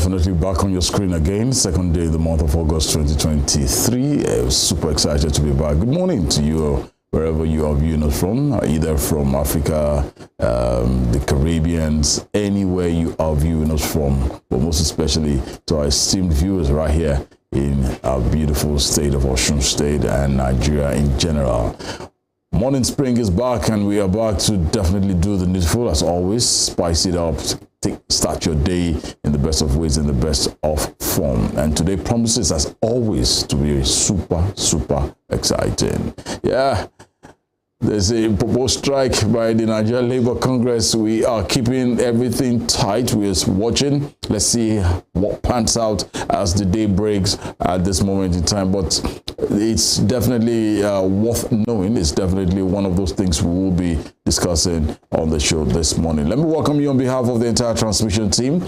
Definitely back on your screen again. Second day of the month of August 2023. I was super excited to be back. Good morning to you, wherever you are viewing us from, either from Africa, the Caribbean, anywhere you are viewing us from, but most especially to our esteemed viewers right here in our beautiful state of Osun State and Nigeria in general. Morning Spring is back, and we are back to definitely do the needful as always, spice it up, start your day in the best of ways, in the best of form. And today promises as always to be super exciting. Yeah, there's a proposed strike by the Nigerian Labour Congress. We are keeping everything tight. We're watching. Let's see what pans out as the day breaks at this moment in time. But it's definitely worth knowing. It's definitely one of those things we will be discussing on the show this morning. Let me welcome you on behalf of the entire transmission team,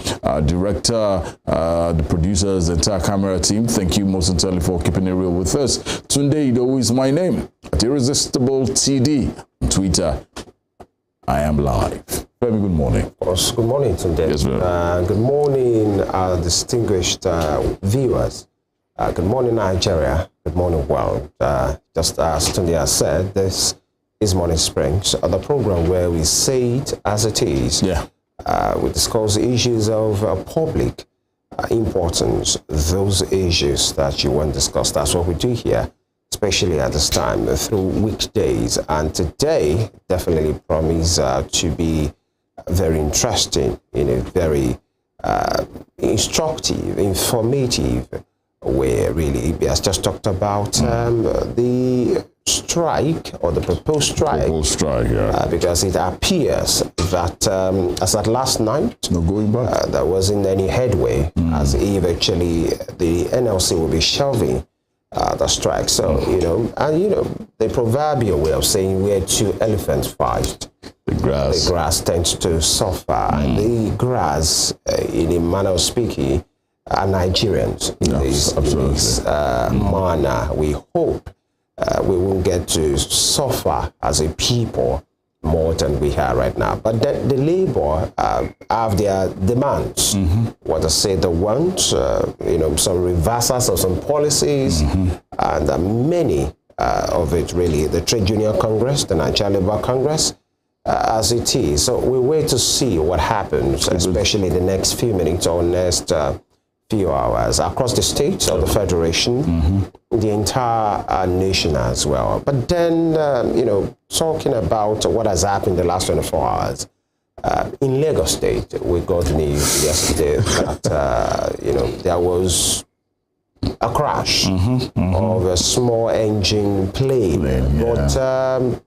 director, the producers, the entire camera team. Thank you most sincerely for keeping it real with us. TUNDE IDOWU is my name. At Irresistible TD on Twitter. I am live. Femi, good morning. Of course, good morning, Tunde. Yes, good morning, distinguished viewers. Good morning, Nigeria. Good morning, world. Just as Tunde has said, this is Morning Springs, the program where we say it as it is. Yeah. We discuss issues of public importance, those issues that you want to discuss. That's what we do here, especially at this time through weekdays. And today definitely promise to be very interesting in a very instructive, informative way, really. He has just talked about the strike, or the proposed strike. Yeah. Because it appears that as at last night, no going back. There wasn't any headway, as if actually the NLC will be shelving the strike. So, the proverbial way of saying where two elephants fight, the grass tends to suffer. And the grass, in a manner of speaking, are Nigerians in this manner. We hope we will get to suffer as a people more than we are right now. But the Labour have their demands. What I say they want, some reversals of some policies, and many of it really, the Trade Union Congress, the Nigerian Labour Congress, as it is. So we wait to see what happens, especially the next few minutes or next few hours across the states of the Federation, the entire nation as well. But then, talking about what has happened the last 24 hours, in Lagos State, we got news yesterday that, there was a crash of a small engine plane. But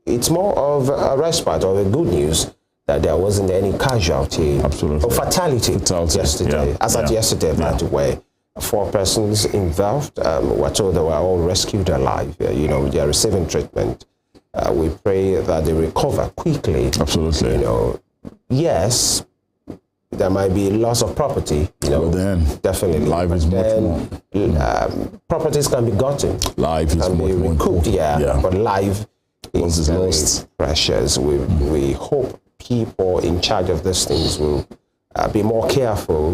it's more of a respite or a good news that there wasn't any casualty or fatality yesterday. As at yesterday, by the way, 4 persons involved were told they were all rescued alive. They are receiving treatment. We pray that they recover quickly. Absolutely. Yes, there might be loss of property. But then, definitely. Life is much more. Properties can be gotten. Life is much more important. But life is very precious. We hope people in charge of these things will be more careful,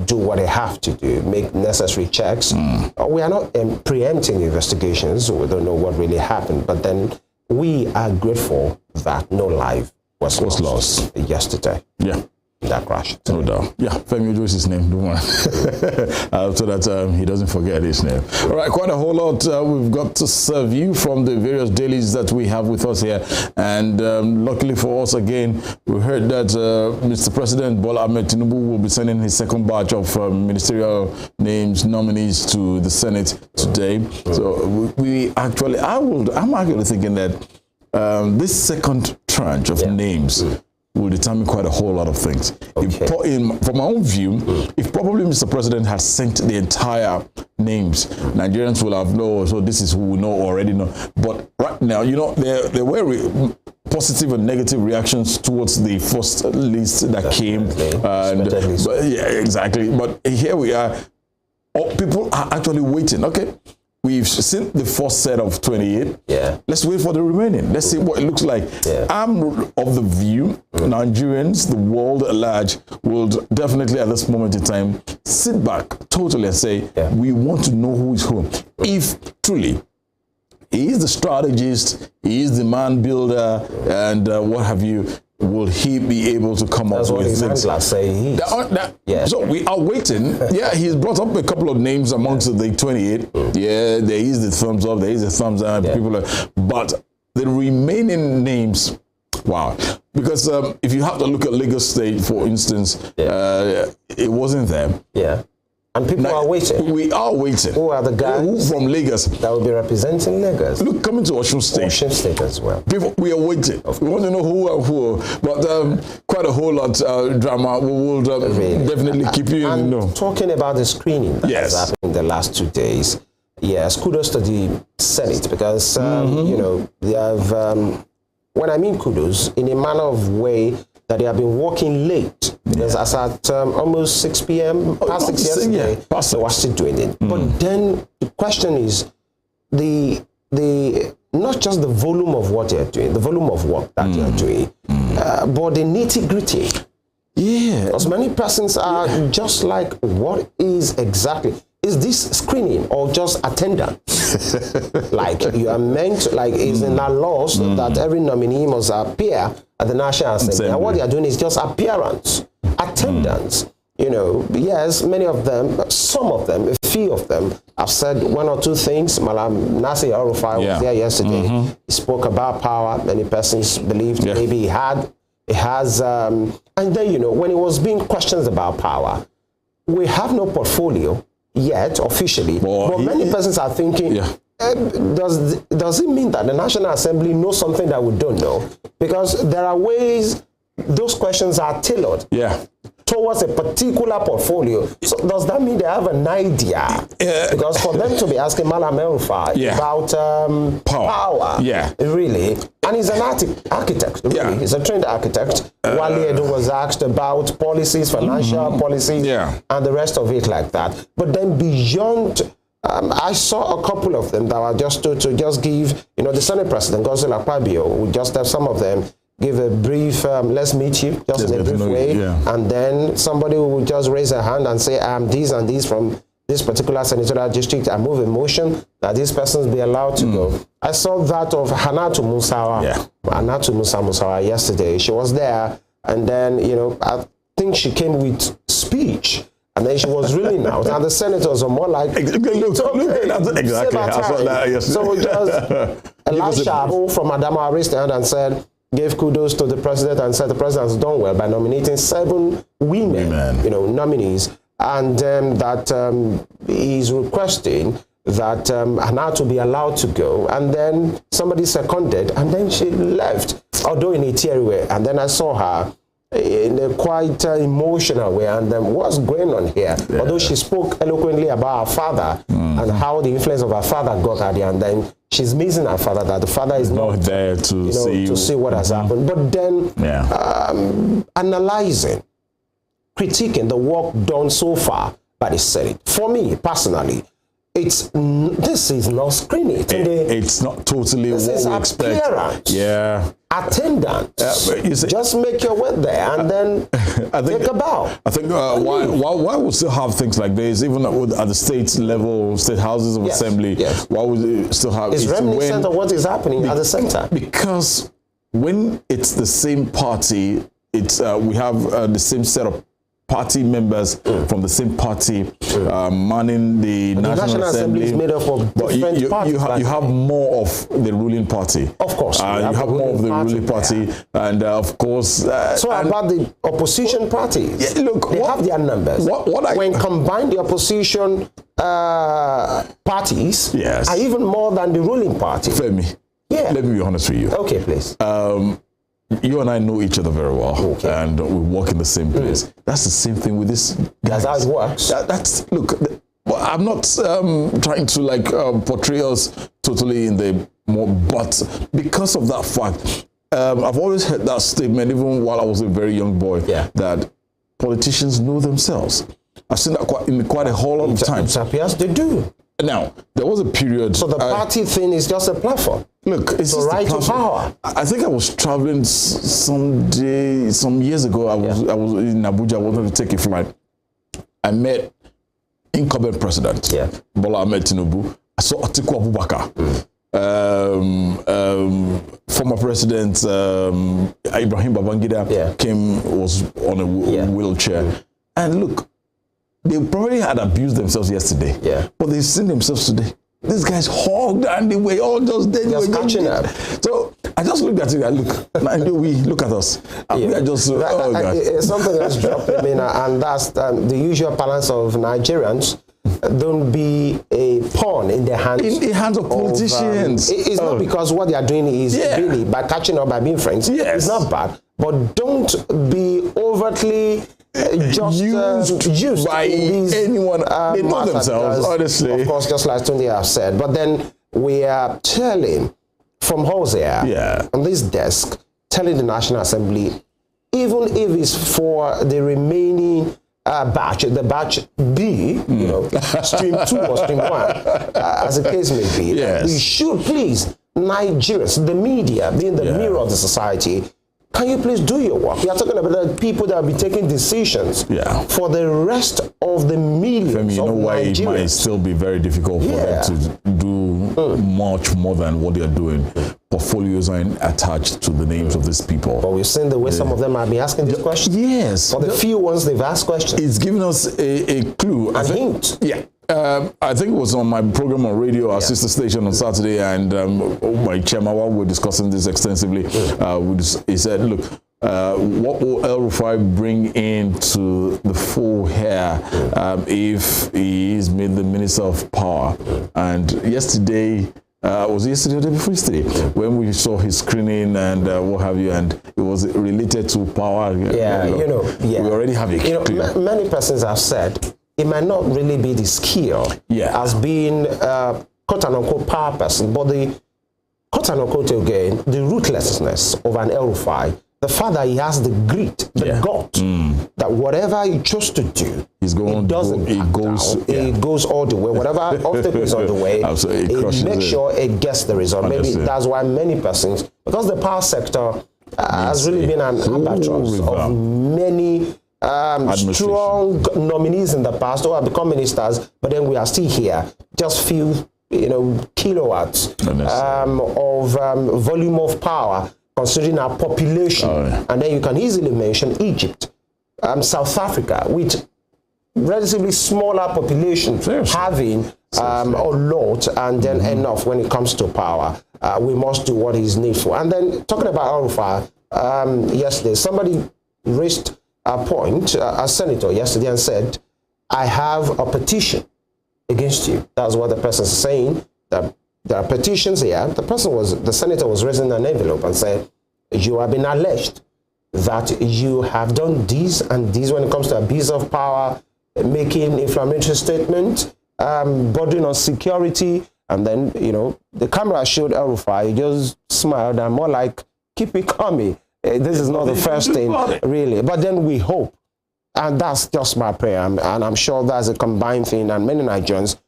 do what they have to do, make necessary checks. We are not preempting investigations, so we don't know what really happened, but then we are grateful that no life was lost yesterday. Yeah. That crash. No doubt. Yeah, Femi Ojo is his name, don't worry. So that he doesn't forget his name. All right, quite a whole lot we've got to serve you from the various dailies that we have with us here. And luckily for us, again, we heard that Mr. President Bola Ahmed Tinubu will be sending his second batch of ministerial nominees to the Senate today. So I'm actually thinking that this second tranche of names will determine quite a whole lot of things. From my own view, if probably Mr. President has sent the entire names, Nigerians will have known, so this is who we know already know. But right now, there were positive and negative reactions towards the first list that came. Exactly. But here we are. People are actually waiting. Okay, we've seen the first set of 28. Yeah. Let's wait for the remaining. Let's see what it looks like. Yeah. I'm of the view Nigerians, the world at large, will definitely at this moment in time sit back totally and say, we want to know who is who. If truly he is the strategist, he is the man builder, and what have you, will he be able to come up with things? So we are waiting. Yeah, he's brought up a couple of names amongst the 28. Yeah, there is the thumbs up, there is the thumbs down. People are, but the remaining names, wow. Because if you have to look at Lagos State, for instance, it wasn't there. Yeah. And people are waiting. We are waiting. Who are the guys from Lagos that will be representing Lagos? Look, coming to Osun State. Osun State as well. People, we are waiting. We want to know who and who. But quite a whole lot drama. We will definitely keep you in the know. Talking about the screening that has happened in the last 2 days. Yes, kudos to the Senate because, you know, they have, when I mean kudos, in a manner of way that they have been working late. Because as at almost 6 p.m., past 6 yesterday, they were still doing it. But then the question is, the not just the volume of what they're doing, the volume of work that they're doing, but the nitty-gritty. Yeah. Because many persons are just like, what is exactly? Is this screening or just attendance? Like you are meant, like is in our laws that every nominee must appear at the National Assembly. And what they are doing is just appearance, attendance. You know, yes, many of them, some of them, a few of them have said one or two things. Malam Nasir Arufai was there yesterday. He spoke about power. Many persons believed maybe he has, and then, you know, when he was being questioned about power, we have no portfolio yet officially, but many persons are thinking, does it mean that the National Assembly knows something that we don't know? Because there are ways those questions are tailored towards a particular portfolio. So does that mean they have an idea? Because for them to be asking Malam El-Rufai about power, really, and he's an architect, really, he's a trained architect. Wale Edo was asked about policies, financial policies, and the rest of it like that. But then beyond, I saw a couple of them that were just to just give, you know, the Senate President, Godswill Akpabio, would just have some of them give a brief, let's meet you, just in a brief way, and then somebody will just raise a hand and say, I'm these and these from this particular senatorial district. I move a motion that these persons be allowed to go. I saw that of Hannatu Musawa, Hannatu Musawa yesterday. She was there, and then, you know, I think she came with speech. And then she was reeling out, and the senators are more like, exactly. I saw that yesterday. So just Elisha from Adama raised her hand and said, gave kudos to the president and said the president has done well by nominating 7 women, you know, nominees, and that he's requesting that Hannah to be allowed to go, and then somebody seconded, and then she left, although in a teary way, and then I saw her in a quite emotional way, and then what's going on here? Although she spoke eloquently about her father and how the influence of her father got her there, and then she's missing her father, that the father is not there to, you know, to see what has happened. But then analyzing, critiquing the work done so far by the Senate. For me, personally, this is not screening. It's not totally what we expect. Attendance. Just make your way there and then take a bow. I think why we still have things like this, even at the state level, state houses of assembly, why we still have it's reminiscent of what is happening at the center. Because when it's the same party, it's we have the same set of party members from the same party manning the National Assembly is made up of different parties. You have more of the ruling party. Of course. You have more of the ruling party. And of course... so about the opposition parties? Look, they have their numbers. When combined, the opposition parties are even more than the ruling party. Femi, let me be honest with you. Okay, please. You and I know each other very well, and we work in the same place. That's the same thing with this guy. That's how it works. Look, I'm not trying to like portray us totally in the more, but because of that fact, I've always heard that statement, even while I was a very young boy, that politicians know themselves. I've seen that in quite a whole lot of times. It appears they do. Now, there was a period. So the party thing is just a platform. Look, it's the just right to power. I think I was traveling some years ago. I was in Abuja. I wanted to take a flight. I met incumbent president Bola Ahmed Tinubu. I saw Atiku Abubakar. Former president Ibrahim Babangida was on a wheelchair. And look, they probably had abused themselves yesterday. But they've seen themselves today. These guys hugged and they were all just dead. Just catching up. So I just looked at it and look at us. We are just, oh God. Something that's dropped in, and that's the usual balance of Nigerians. Don't be a pawn in the hands of politicians. It's not because what they are doing is really by catching up, by being friends. It's not bad, but don't be overtly used by anyone. They know themselves, honestly. Of course, just like Tunde have said. But then we are telling from Hosea on this desk, telling the National Assembly, even if it's for the remaining batch, the batch B, stream 2 or stream 1, as the case may be, we should please, Nigerians, the media, being the mirror of the society, can you please do your work? We are talking about the people that will be taking decisions for the rest of the millions FEMI, you know why Nigerians. It might still be very difficult for them to do much more than what they are doing. Portfolios are attached to the names of these people. But we've seen the way some of them have been asking these questions. Yes. For the few ones they've asked questions. It's given us a clue. A hint. Yeah. I think it was on my program on radio, our sister station on Saturday, and my chairman, while we were discussing this extensively, he said, look, what will El-Rufai bring into the full here if he is made the Minister of Power? And yesterday, was it yesterday or the day before yesterday, when we saw his screening and what have you, and it was related to power. We already have a many persons have said, it might not really be the skill as being quote-unquote power person, but the quote-unquote again, the ruthlessness of an El-Rufai, the fact that he has the grit, the gut, that whatever he chose to do, it goes all the way. Whatever obstacle is on the way, it makes sure it gets the result. Maybe that's why many persons, because the power sector has really been an albatross of many strong nominees in the past who have become ministers, but then we are still here, just few kilowatts of volume of power considering our population. And then you can easily mention Egypt, South Africa, with relatively smaller population having a lot and then enough when it comes to power. We must do what is needful. And then talking about El-Rufai, yesterday somebody raised a point, a senator yesterday, and said, I have a petition against you. That's what the person is saying. That there are petitions here. The senator was raising an envelope and said, you have been alleged that you have done this and this when it comes to abuse of power, making inflammatory statement, bordering on security. And then, the camera showed El-Rufai, he just smiled and more like, keep it coming. This is not the first thing, really. But then we hope, and that's just my prayer, and I'm sure that's a combined thing, and many Nigerians,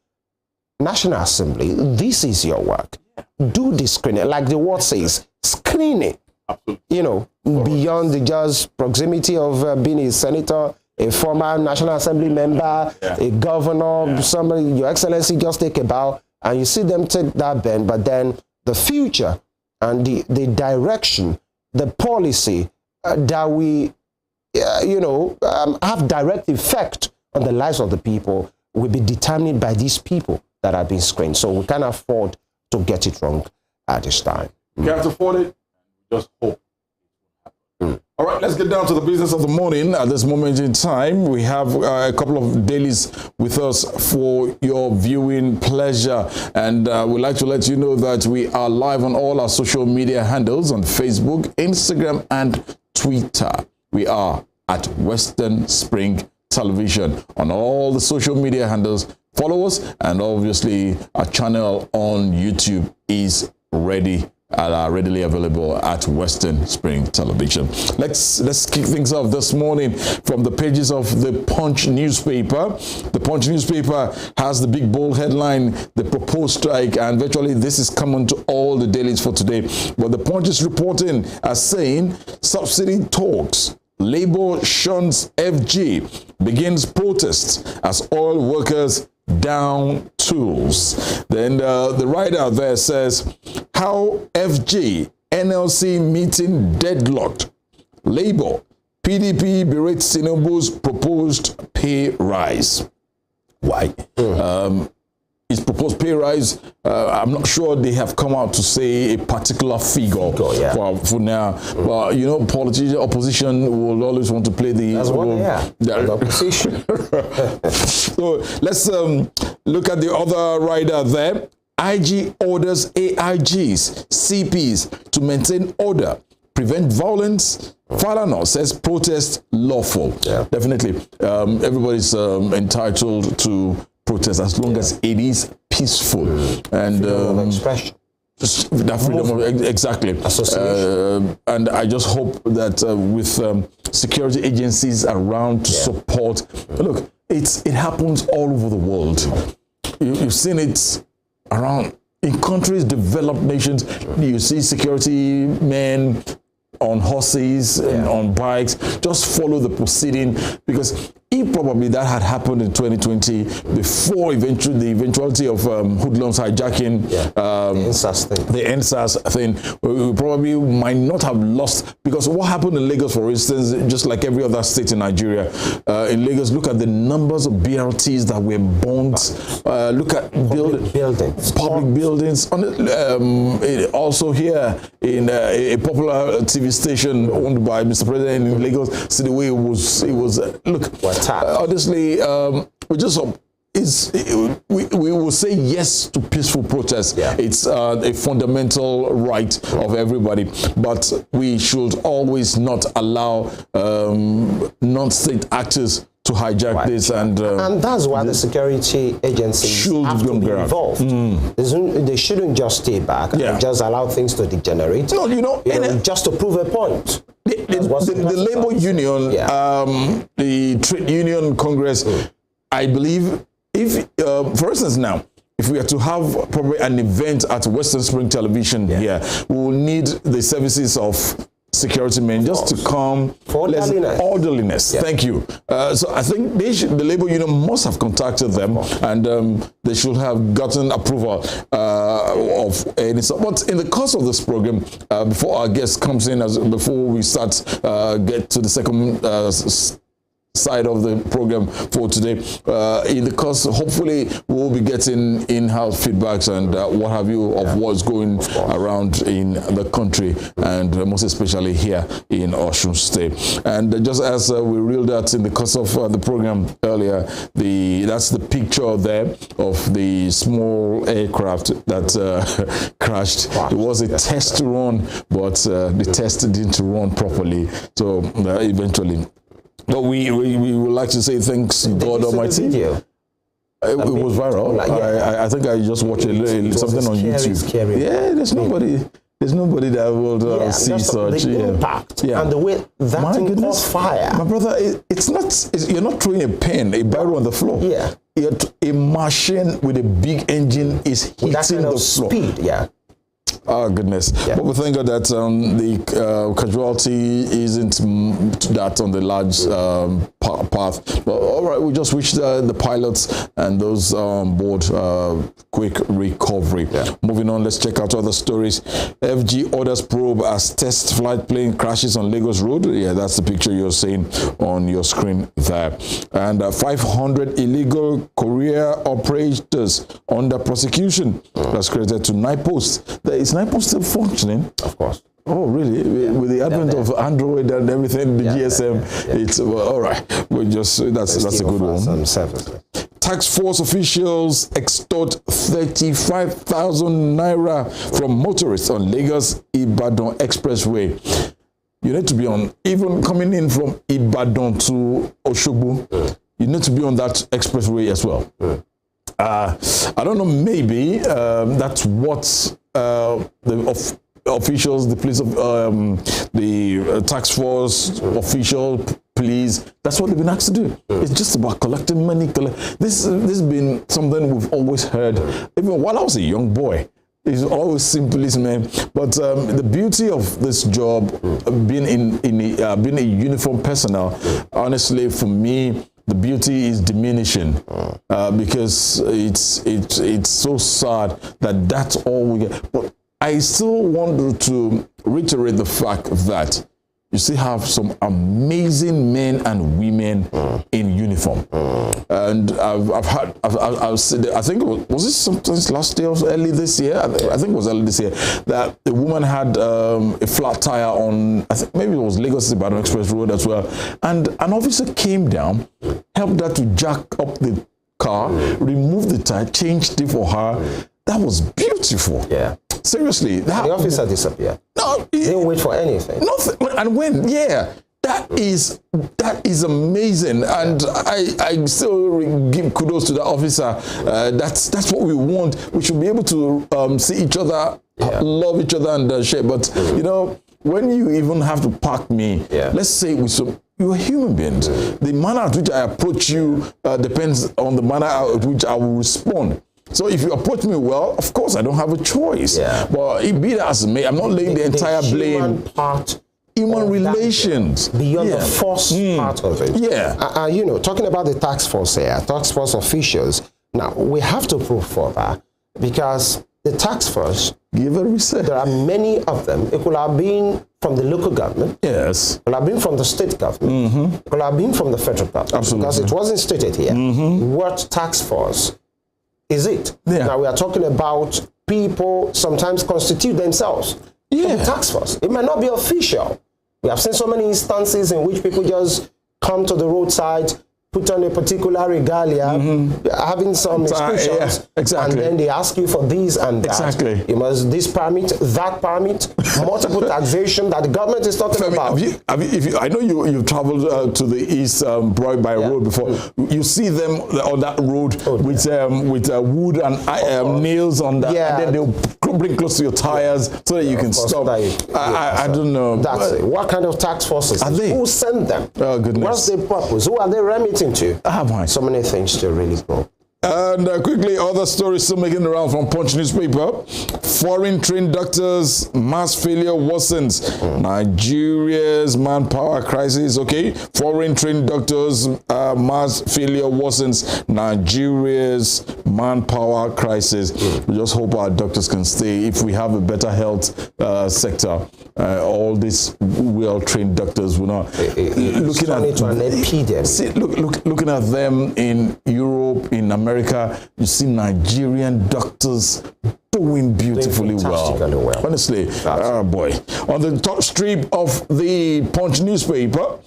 National Assembly, this is your work. Do the screening, like the word says, screening. Beyond the just proximity of being a senator, a former National Assembly member, a governor, somebody, Your Excellency, just take a bow, and you see them take that bend, but then the future and the direction, the policy that we, have direct effect on the lives of the people will be determined by these people that have been screened. So we can't afford to get it wrong at this time. You can't afford it, just hope. All right, let's get down to the business of the morning. At this moment in time, we have a couple of dailies with us for your viewing pleasure. And we'd like to let you know that we are live on all our social media handles on Facebook, Instagram, and Twitter. We are at Western Spring Television on all the social media handles. Follow us, and obviously our channel on YouTube is ready are readily available at Western Spring Television. Let's kick things off this morning from the pages of the Punch newspaper. The Punch newspaper has the big bold headline, the proposed strike, and virtually this is common to all the dailies for today. But the Punch is reporting as saying subsidy talks. Labour shuns FG, begins protests as oil workers down tools. Then the writer there says, how FG NLC meeting deadlocked. Labour, PDP berates Tinubu's proposed pay rise. Why? His proposed pay rise, I'm not sure they have come out to say a particular figure for now. But, you know, politicians, opposition will always want to play the... That's what they are, the opposition. So let's look at the other rider there. IG orders AIGs, CPs to maintain order, prevent violence. Falana says protest lawful. Yeah. Definitely. Everybody's entitled to protest as long as it is peaceful. And freedom of expression. That freedom of, exactly. Association. And I just hope that with security agencies around to support. Look, it happens all over the world. You've seen it around in countries, developed nations. You see security men on horses and on bikes, just follow the proceeding, because if probably that had happened in 2020 before the eventuality of hoodlums hijacking the NSAS thing, we probably might not have lost, because what happened in Lagos, for instance, just like every other state in Nigeria, in Lagos, look at the numbers of BRTs that were burnt, look at public buildings. Also here in a popular TV station owned by Mr. President in Lagos, see the way it was look, honestly, we will say yes to peaceful protest. It's a fundamental right of everybody, but we should always not allow non-state actors to hijack this, and that's why the security agencies should have to be involved. They shouldn't just stay back and just allow things to degenerate. No, just to prove a point. The labor union, the trade union congress, I believe, if for instance now, if we are to have probably an event at Western Spring Television here, we will need the services of security men just to come for orderliness. Thank you. So I think the labor union must have contacted them, and they should have gotten approval of any. But in the course of this program, before our guest comes in, before we start get to the second side of the program for today, in the course, hopefully we'll be getting in-house feedbacks and what have you of what's going around in the country, and most especially here in Osun State. And just as we reeled out in the course of the program earlier, that's the picture there of the small aircraft that crashed. It was a test run, but the test didn't run properly, so eventually. But we would like to say thanks God Almighty. It was viral. I think I just watched something on YouTube. Yeah, there's nobody that will see such. The impact and the way that thing caught fire. My brother, you're not throwing a pen, a barrel on the floor. A machine with a big engine is hitting the floor. Speed, Oh, goodness. But we thank God that the casualty isn't that on the large path. But all right, we just wish the pilots and those on board quick recovery. Moving on, let's check out other stories. FG orders probe as test flight plane crashes on Lagos Road. That's the picture you're seeing on your screen there. And 500 illegal courier operators under prosecution. That's credited to NIPOST. Is NIPOST still functioning? Of course. Oh, really? With the advent of Android and everything, the GSM, it's all right. We just that's a good one. Tax force officials extort 35,000 naira from motorists on Lagos Ibadan Expressway. You need to be on, even coming in from Ibadan to Osogbo, you need to be on that expressway as well. I don't know, maybe that's what officials, the police, the tax force official, police. That's what they've been asked to do. It's just about collecting money. This has been something we've always heard, even while I was a young boy. It's always seen policemen, but the beauty of this job, being being a uniform personnel, honestly, for me, the beauty is diminishing because it's so sad that that's all we get. But I still want to reiterate the fact that you still have some amazing men and women in uniform. And I've said, I think was this sometimes last year or early this year? I think it was early this year that a woman had a flat tire on, I think maybe it was Lagos Ibadan Express Road as well. And an officer came down, helped her to jack up the car, remove the tire, changed it for her. That was beautiful. Yeah. Seriously. The officer disappeared. No, he didn't wait for anything. Nothing. And when, yeah, that is amazing. And I still give kudos to the officer. That's what we want. We should be able to see each other, love each other, and share. But you know, when you even have to park me, let's say with some. You're human beings. The manner at which I approach you depends on the manner at which I will respond. So if you approach me well, of course I don't have a choice. Yeah. But it be that as me, I'm not laying the entire blame. Human relations. Beyond the force part of it. Yeah. You know, talking about the task force here, task force officials, now we have to prove further because the task force, there are many of them. It could have been from the local government. Yes. It could have been from the state government. It could have been from the federal government. Absolutely. Because it wasn't stated here. What task force is it? Yeah. Now we are talking about people sometimes constitute themselves to the task force. It might not be official. We have seen so many instances in which people just come to the roadside, put on a particular regalia, having some inscriptions, and then they ask you for this and that. You must this permit, that permit, multiple taxation that the government is talking about. I know you've traveled to the east by road before. You see them on that road with wood and nails on that, and then they'll bring close to your tires so that you can stop. I don't know. That's it. What kind of tax forces? Are they? Who sent them? Oh, goodness. What's the purpose? Who are they remitting to? So many things to really grow. And quickly, other stories still making the round from Punch newspaper. Foreign trained doctors, mass failure worsens. Nigeria's manpower crisis. Okay, foreign trained doctors, mass failure worsens. Nigeria's manpower crisis. We just hope our doctors can stay. If we have a better health sector, all these well-trained doctors will not. Looking at it to an epidemic. See, looking at them in Europe, in America, you see Nigerian doctors doing beautifully well. Honestly, boy. On the top strip of the Punch newspaper,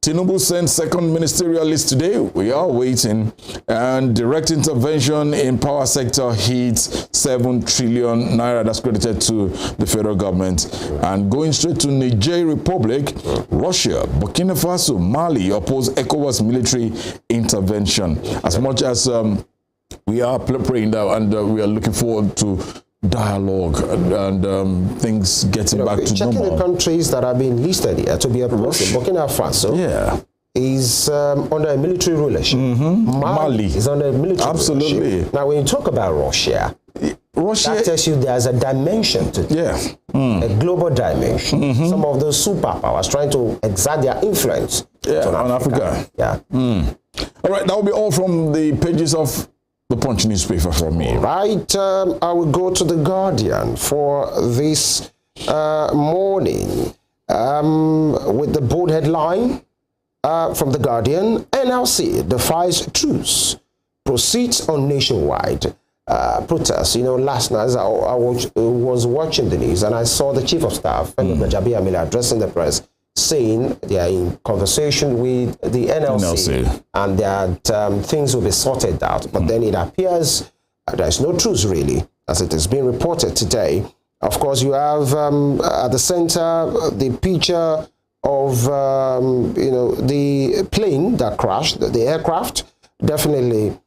Tinubu sent second ministerial list today. We are waiting. And direct intervention in power sector hits 7 trillion naira. That's credited to the federal government. And going straight to Niger Republic, Russia, Burkina Faso, Mali oppose ECOWAS military intervention. As much as we are praying that, and we are looking forward to dialogue and things getting back to normal. Checking the countries that have been listed here to be approached. Burkina Faso is under a military rulership. Mali is under a military rulership. Now, when you talk about Russia, that tells you there's a dimension to it. A global dimension. Some of those superpowers trying to exert their influence on Africa. All right, that will be all from the pages of the Punch newspaper for me. Right, I will go to the Guardian for this morning with the bold headline from the Guardian: NLC defies truce, proceeds on nationwide protests. You know, last night I was watching the news and I saw the Chief of Staff, addressing the press, saying they are in conversation with the NLC. And that things will be sorted out. But then it appears there's no truth really, as it is being reported today. Of course, you have at the center the picture of you know, the plane that crashed, the aircraft, definitely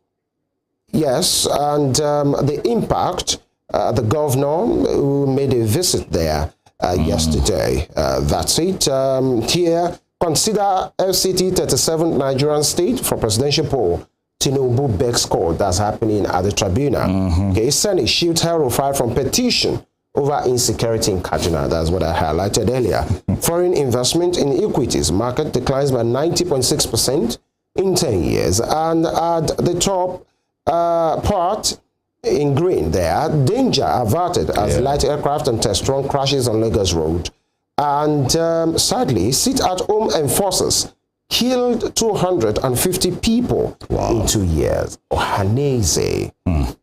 yes, and the impact the governor who made a visit there yesterday. That's it. Here, consider FCT 37th Nigerian state for presidential poll. TUNDE begs court. That's happening at the tribunal. Okay, Senate shields El-Rufai from petition over insecurity in Kaduna. That's what I highlighted earlier. Foreign investment in equities market declines by 90.6% in 10 years. And at the top part, in green there, danger averted as light aircraft and test-run crashes on Lagos Road. And sadly, sit-at-home enforcers killed 250 people in 2 years. Ohaneze.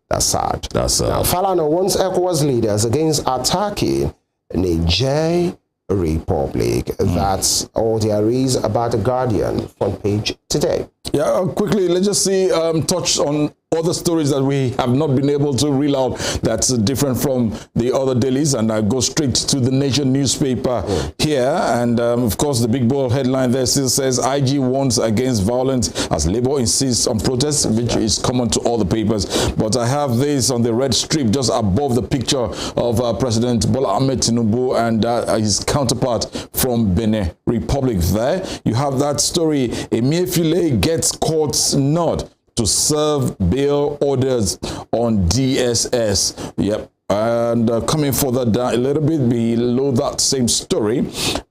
That's sad. That's sad. Now, Falana wants ECOWAS leaders against attacking Niger Republic. That's all there is about the Guardian front page today. Yeah, quickly, let's just see, touch on other stories that we have not been able to reel out that's different from the other dailies, and I go straight to the Nation newspaper here. And of course, the big bold headline there still says IG warns against violence as Labour insists on protests, which is common to all the papers. But I have this on the red strip just above the picture of President Bola Ahmed Tinubu and his counterpart from Benin Republic. There you have that story. Emefiele gets court's nod to serve bail orders on DSS. Yep. And coming further down a little bit below that same story,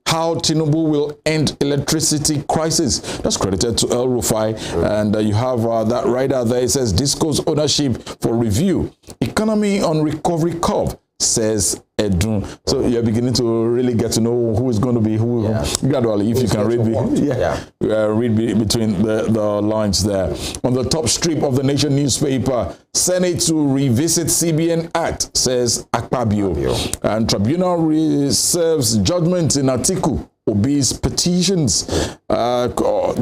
how Tinubu will end electricity crisis. That's credited to El-Rufai. And you have that rider there. It says Disco's ownership for review. Economy on recovery curve, says Edun. So you're beginning to really get to know who is going to be who gradually, if you can read read between the lines there. On the top strip of the Nation newspaper, Senate to revisit CBN Act, says Akpabio. And tribunal reserves judgment in Atiku Obi's petitions.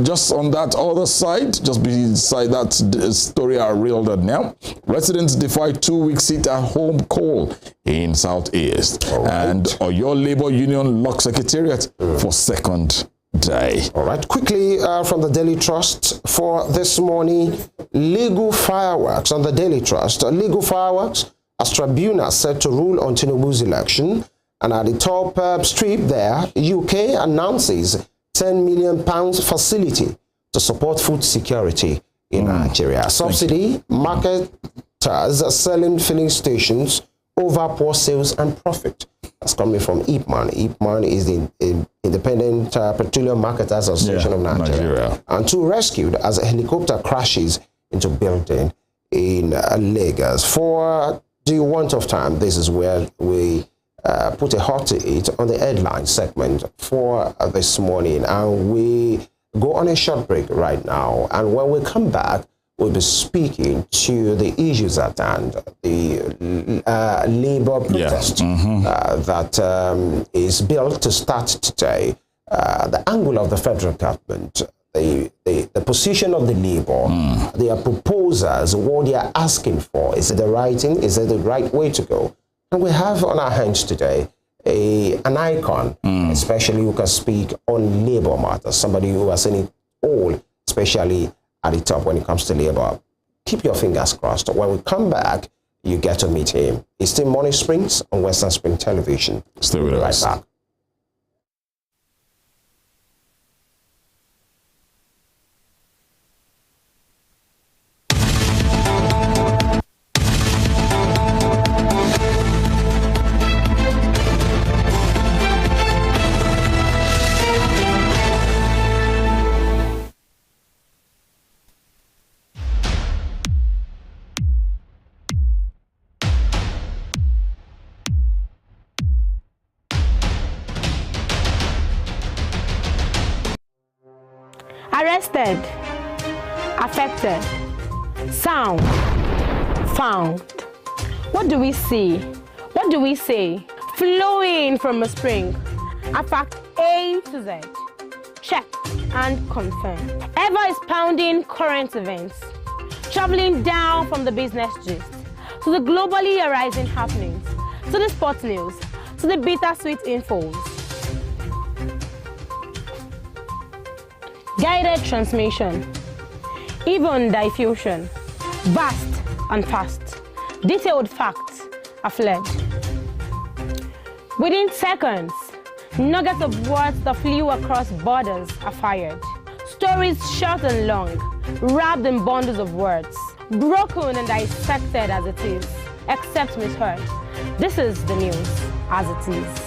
Just on that other side, just beside that story I reeled out now, residents defy 2-week sit-at-home call in Southeast. And Oyo Labour Union lock secretariat for second day. All right, quickly from the Daily Trust for this morning, legal fireworks on the Daily Trust. Legal fireworks as tribunal set to rule on Tinubu's election. And at the top strip there, UK announces £10 million facility to support food security in Nigeria. Subsidy, marketers are selling filling stations over poor sales and profit. That's coming from IPMAN. IPMAN is the Independent Petroleum Marketers Association of Nigeria. And two rescued as a helicopter crashes into building in Lagos. For the want of time, this is where we put a halt to it on the headline segment for this morning, and we go on a short break right now. And when we come back, we'll be speaking to the issues at hand, the labor protest that is built to start today, the angle of the federal government, the position of the labor, their proposals, what they are asking for. Is it the right thing? Is it the right way to go? And we have on our hands today an icon, especially who can speak on labor matters, somebody who has seen it all, especially at the top when it comes to labor. Keep your fingers crossed. When we come back, you get to meet him. It's still Morning Springs on Western Spring Television. Stay with us. Right back. Arrested, affected, sound, found. What do we see? What do we say? Flowing from a spring. A fact A to Z. Check and confirm. Ever expounding current events. Traveling down from the business gist to the globally arising happenings, to the sports news, to the bittersweet infos. Guided transmission, even diffusion, vast and fast, detailed facts are fled. Within seconds, nuggets of words that flew across borders are fired. Stories short and long, wrapped in bundles of words, broken and dissected as it is, except misheard. This is the news as it is.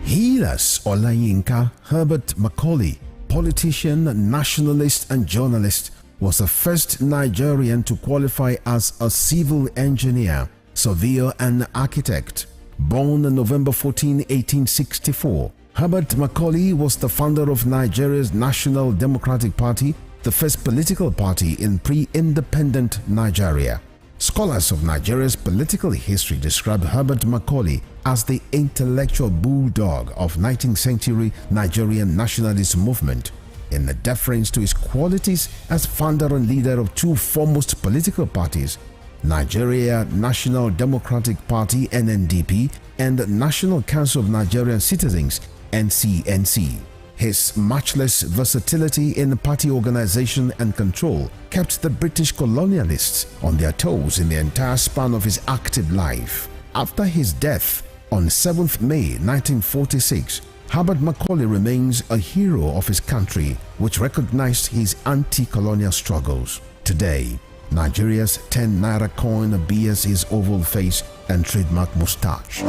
Hilas Olayinka Herbert Macaulay, politician, nationalist and journalist, was the first Nigerian to qualify as a civil engineer, surveyor and architect. Born on November 14, 1864, Herbert Macaulay was the founder of Nigeria's National Democratic Party, the first political party in pre-independent Nigeria. Scholars of Nigeria's political history describe Herbert Macaulay as the intellectual bulldog of 19th century Nigerian nationalist movement, in the deference to his qualities as founder and leader of two foremost political parties, Nigeria National Democratic Party (NNDP) and National Council of Nigerian Citizens (NCNC). His matchless versatility in party organization and control kept the British colonialists on their toes in the entire span of his active life. After his death on 7th May 1946, Herbert Macaulay remains a hero of his country, which recognized his anti-colonial struggles. Today, Nigeria's 10 naira coin bears his oval face and trademark moustache.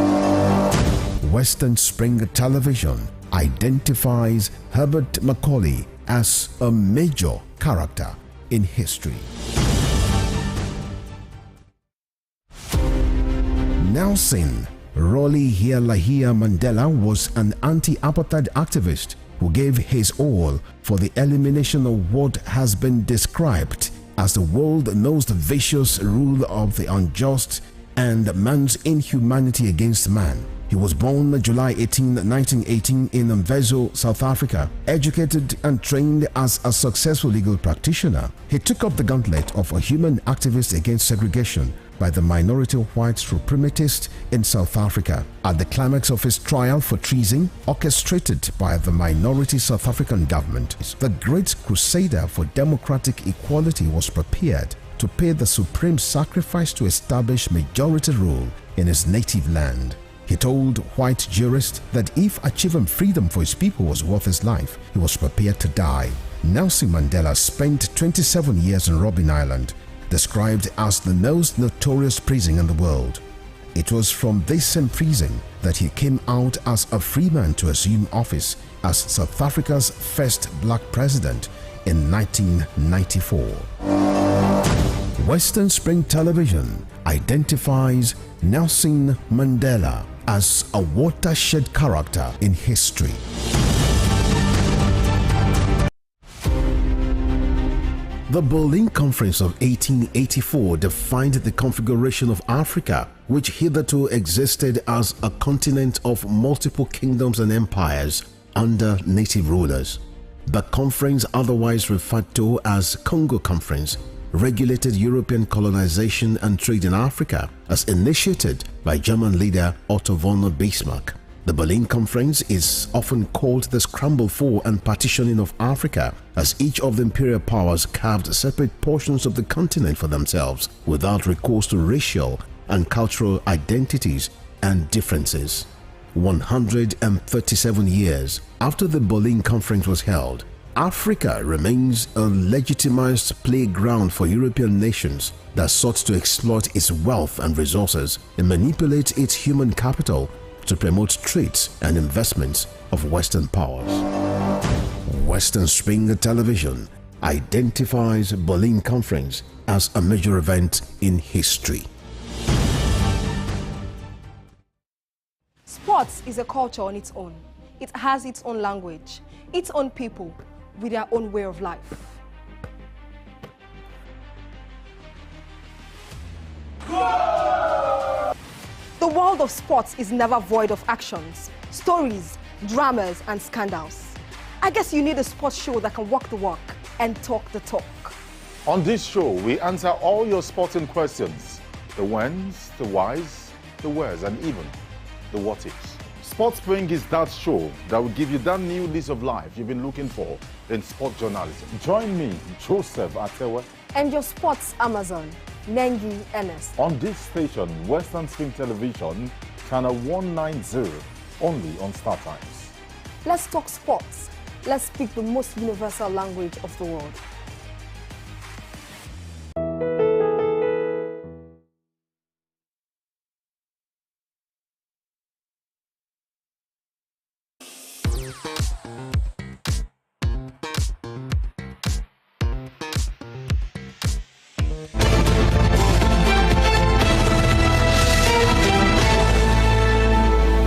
Western Spring Television identifies Herbert Macaulay as a major character in history. Nelson Rolihlahla Mandela was an anti-apartheid activist who gave his all for the elimination of what has been described as the world's most vicious rule of the unjust and man's inhumanity against man. He was born July 18, 1918 in Mvezo, South Africa. Educated and trained as a successful legal practitioner, he took up the gauntlet of a human activist against segregation by the minority white supremacists in South Africa. At the climax of his trial for treason, orchestrated by the minority South African government, the great crusader for democratic equality was prepared to pay the supreme sacrifice to establish majority rule in his native land. He told white jurists that if achieving freedom for his people was worth his life, he was prepared to die. Nelson Mandela spent 27 years in Robben Island, described as the most notorious prison in the world. It was from this same prison that he came out as a free man to assume office as South Africa's first black president in 1994. Western Spring Television identifies Nelson Mandela as a watershed character in history. The Berlin Conference of 1884 defined the configuration of Africa, which hitherto existed as a continent of multiple kingdoms and empires under native rulers. The conference, otherwise referred to as Congo Conference, regulated European colonization and trade in Africa as initiated by German leader Otto von Bismarck. The Berlin Conference is often called the scramble for and partitioning of Africa, as each of the imperial powers carved separate portions of the continent for themselves without recourse to racial and cultural identities and differences. 137 years after the Berlin Conference was held, Africa remains a legitimized playground for European nations that sought to exploit its wealth and resources and manipulate its human capital to promote trades and investments of Western powers. Western Spring Television identifies Berlin Conference as a major event in history. Sports is a culture on its own. It has its own language, its own people, with their own way of life. The world of sports is never void of actions, stories, dramas, and scandals. I guess you need a sports show that can walk the walk and talk the talk. On this show, we answer all your sporting questions. The whens, the whys, the wheres, and even the what ifs. Sports Spring is that show that will give you that new lease of life you've been looking for in sport journalism. Join me, Joseph Atewe, And your sports Amazon, Nengi Enes. on this station, Western Spring Television, channel 190, only on Star Times. Let's talk sports. Let's speak the most universal language of the world.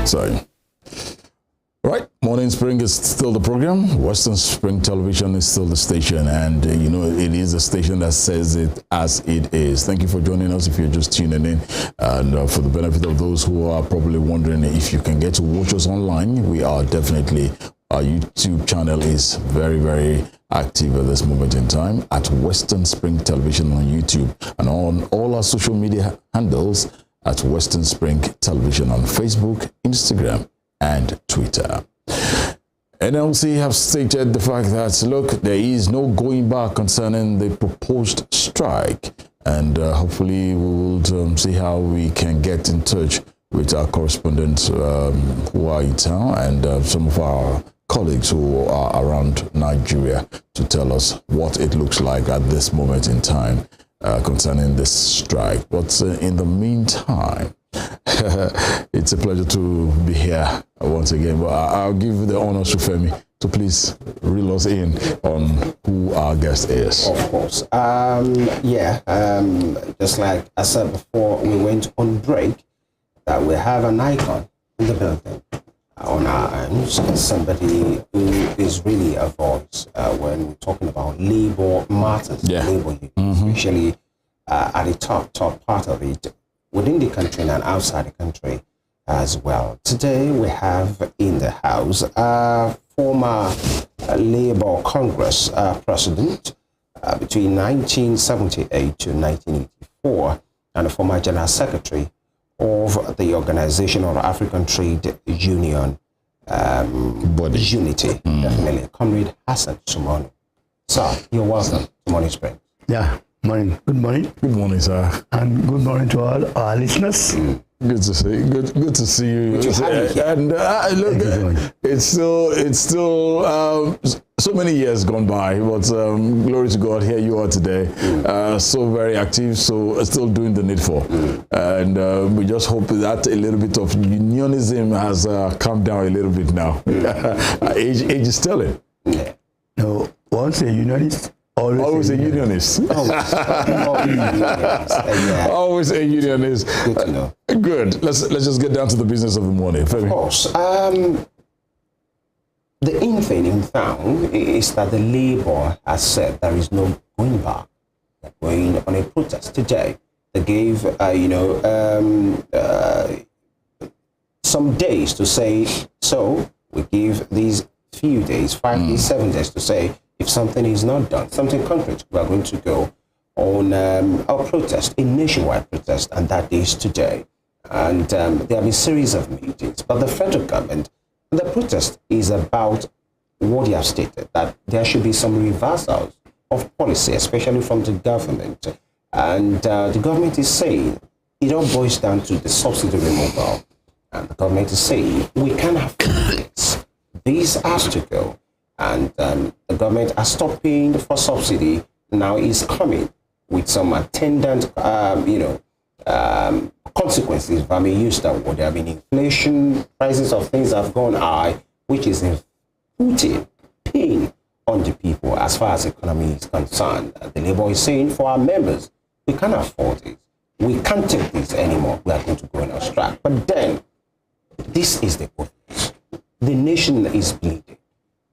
So, right, Morning Spring is still the program. Western Spring Television is still the station, and you know, it is a station that says it as it is. Thank you for joining us if you're just tuning in. And for the benefit of those who are probably wondering if you can get to watch us online, we are definitely, our YouTube channel is very, very active at this moment in time at Western Spring Television on YouTube, and on all our social media handles at Western Spring Television on Facebook, Instagram, and Twitter. NLC have stated the fact that, look, there is no going back concerning the proposed strike, and hopefully we will see how we can get in touch with our correspondents who are in town, and some of our colleagues who are around Nigeria to tell us what it looks like at this moment in time concerning this strike. But in the meantime, it's a pleasure to be here once again. But I'll give the honors to Femi to please reel us in on who our guest is. Of course. Just like I said before, we went on break, that we have an icon in the building on our hands, somebody who is really a voice when we're talking about labor matters, labor unions, especially at the top part of it, within the country and outside the country as well. Today we have in the house former Labour Congress president between 1978 to 1984, and a former general secretary of the Organization of African Trade Union Unity, definitely, Comrade HASSAN SUNMONU. Sir, you're welcome to Morning Spring. Yeah, morning. Good morning. Good morning, sir. And good morning to all our listeners. Good to see you. Good to see you. Good to have you here. And look, it's still so many years gone by, but glory to God, here you are today. So very active, so still doing the needful. And we just hope that a little bit of unionism has calmed down a little bit now. Age is telling. Yeah. No, once a unionist, always a unionist. Always a unionist. Good to know. Good. Let's just get down to the business of the morning. Of course. The in thing in town is that the Labour has said there is no going back. They're going on a protest today. They gave, some days to say, so we give these few days, 5 days, 7 days to say, if something is not done, something concrete, we are going to go on our protest, a nationwide protest, and that is today. And there have been a series of meetings, but the federal government, the protest is about what they have stated, that there should be some reversals of policy, especially from the government. And the government is saying it all boils down to the subsidy removal. And the government is saying we can't have this. This has to go. And the government has stopped paying for subsidy. Now is coming with some attendant, consequences, if I may use that word. There have been inflation, prices of things have gone high, which is putting pain on the people as far as the economy is concerned. The Labour is saying for our members, we can't afford it. We can't take this anymore. We are going to go on a strike. But then, this is the good news. The nation is bleeding.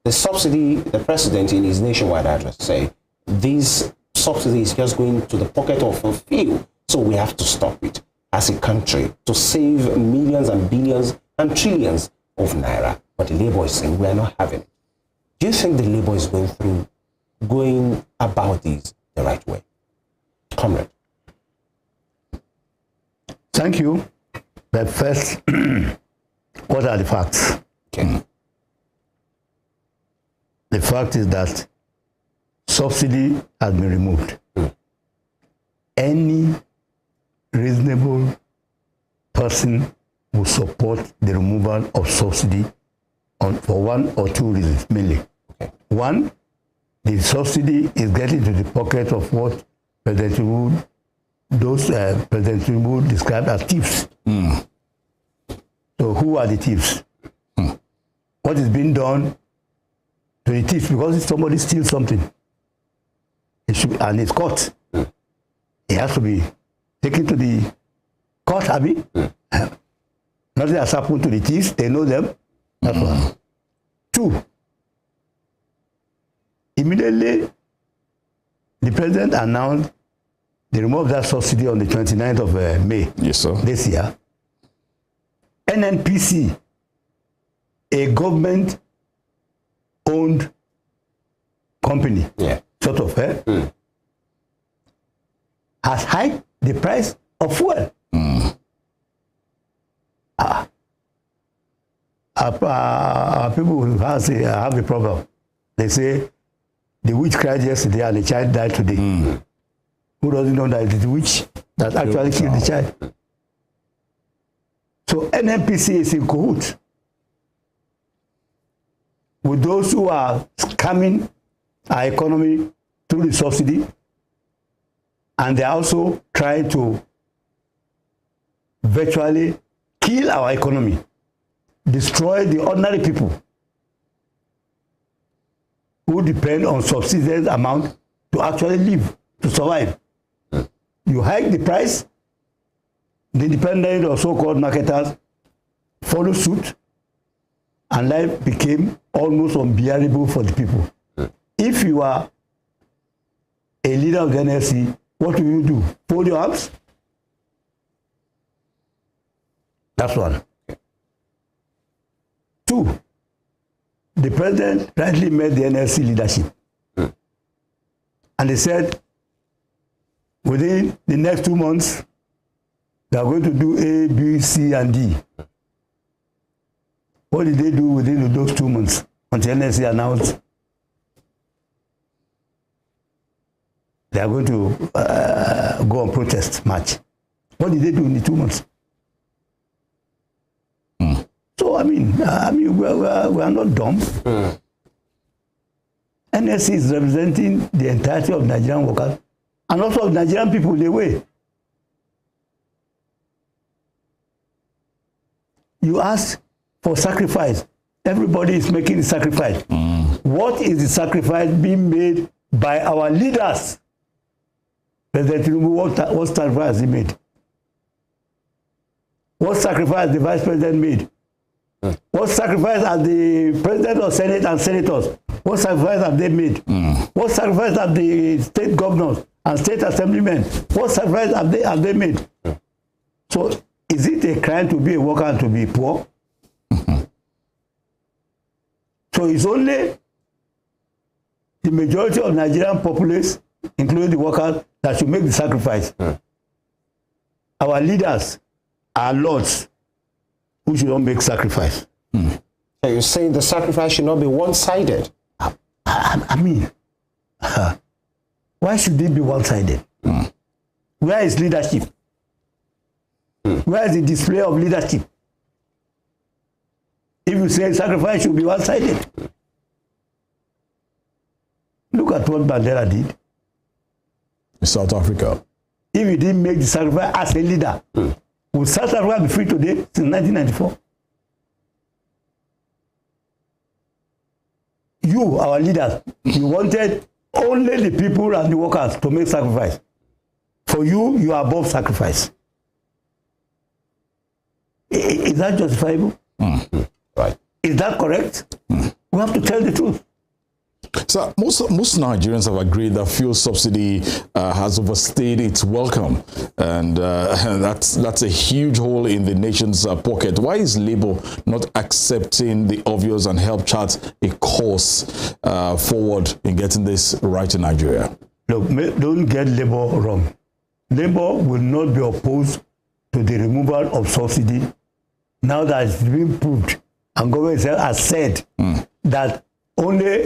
The subsidy, the president in his nationwide address say, this subsidy is just going to the pocket of a few. So we have to stop it as a country to save millions and billions and trillions of naira. But the Labour is saying we are not having it. Do you think the Labour is going about this the right way? Comrade. Thank you. But first, what are the facts? Okay. The fact is that subsidy has been removed. Any reasonable person will support the removal of subsidy for one or two reasons mainly. Okay. One, the subsidy is getting to the pocket of what President Tinubu described as thieves. So who are the thieves? What is being done to the thieves? Because if somebody steals something, it should, and it's caught, it has to be taken to the court, Abby. Nothing has happened to the thieves, they know them. That's one. Two, immediately the president announced the removal of that subsidy on the 29th of May. Yes, sir. This year. NNPC, a government-owned company, sort of, has hiked the price of fuel. People who have a problem. They say the witch cried yesterday and the child died today. Who doesn't know that it is the witch that actually killed the child? So NNPC is in cahoots with those who are scamming our economy through the subsidy, and they are also trying to virtually kill our economy, destroy the ordinary people who depend on subsidized amount to actually live, to survive. You hike the price, the independent or so-called marketers follow suit, and life became almost unbearable for the people. If you are a leader of the NLC, what will you do? Fold your arms? That's one. Two, the president rightly met the NLC leadership. And they said, within the next 2 months, they are going to do A, B, C, and D. What did they do within those 2 months until NLC announced they are going to go on protest march? What did they do in the 2 months? So I mean, we are not dumb. NLC is representing the entirety of Nigerian workers and also of Nigerian people in a way. You ask for sacrifice. Everybody is making the sacrifice. What is the sacrifice being made by our leaders? President Tinubu, what sacrifice he made? What sacrifice the vice president made? What sacrifice have the president of Senate and senators? What sacrifice have they made? What sacrifice have the state governors and state assemblymen? What sacrifice have they made? So is it a crime to be a worker and to be poor? So it's only the majority of Nigerian populace, including the workers, that should make the sacrifice. Our leaders are lords who should not make sacrifice. So you're saying the sacrifice should not be one-sided? I mean, why should it be one-sided? Where is leadership? Where is the display of leadership? If you say sacrifice should be one-sided, look at what Mandela did in South Africa. If he didn't make the sacrifice as a leader, would South Africa be free today since 1994? You, our leaders, you wanted only the people and the workers to make sacrifice. For you, you are above sacrifice. Is that justifiable? Right. Is that correct? We have to tell the truth. So most Nigerians have agreed that fuel subsidy has overstayed its welcome, and that's a huge hole in the nation's pocket. Why is Labour not accepting the obvious and help chart a course forward in getting this right in Nigeria? Look, don't get Labour wrong. Labour will not be opposed to the removal of subsidy now that it's been proved, and government has said that only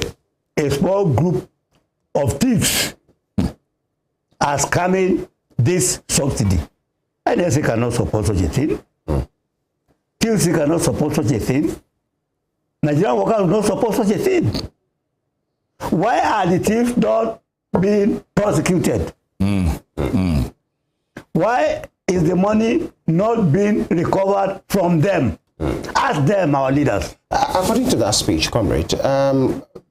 a small group of thieves are scamming this subsidy. IDOWU cannot support such a thing. TUNDE cannot support such a thing. Nigerian workers will not support such a thing. Why are the thieves not being prosecuted? Why is the money not being recovered from them? Ask them, our leaders. According to that speech, comrade,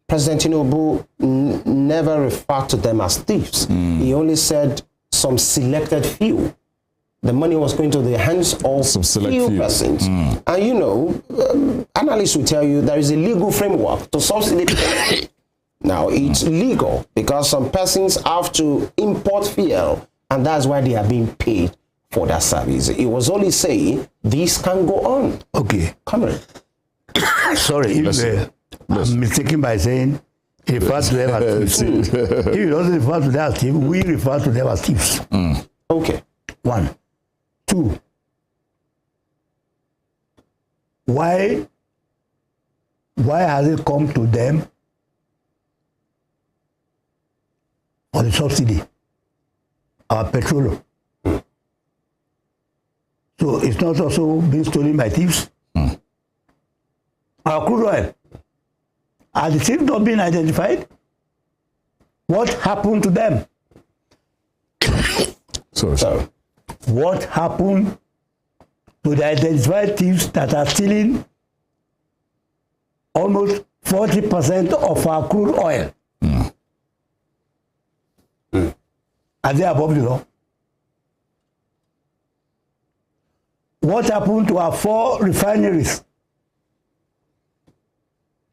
President Tinubu never referred to them as thieves. He only said some selected few. The money was going to the hands of some few persons. And you know, analysts will tell you there is a legal framework to subsidy. Now, it's legal because some persons have to import fuel, and that's why they are being paid for that service. It was only saying this can go on. Okay. Comrade. Sorry, I'm mistaken by saying he refers to them as thieves. If he doesn't refer to them as thieves, we refer to them as thieves. Okay. 1. 2. Why has it come to them on the subsidy? Our petroleum. So it's not also being stolen by thieves? Our crude oil. Are the thieves not being identified? What happened to them? Sorry. What happened to the identified thieves that are stealing almost 40% of our crude oil? Are they above the law? What happened to our 4 refineries?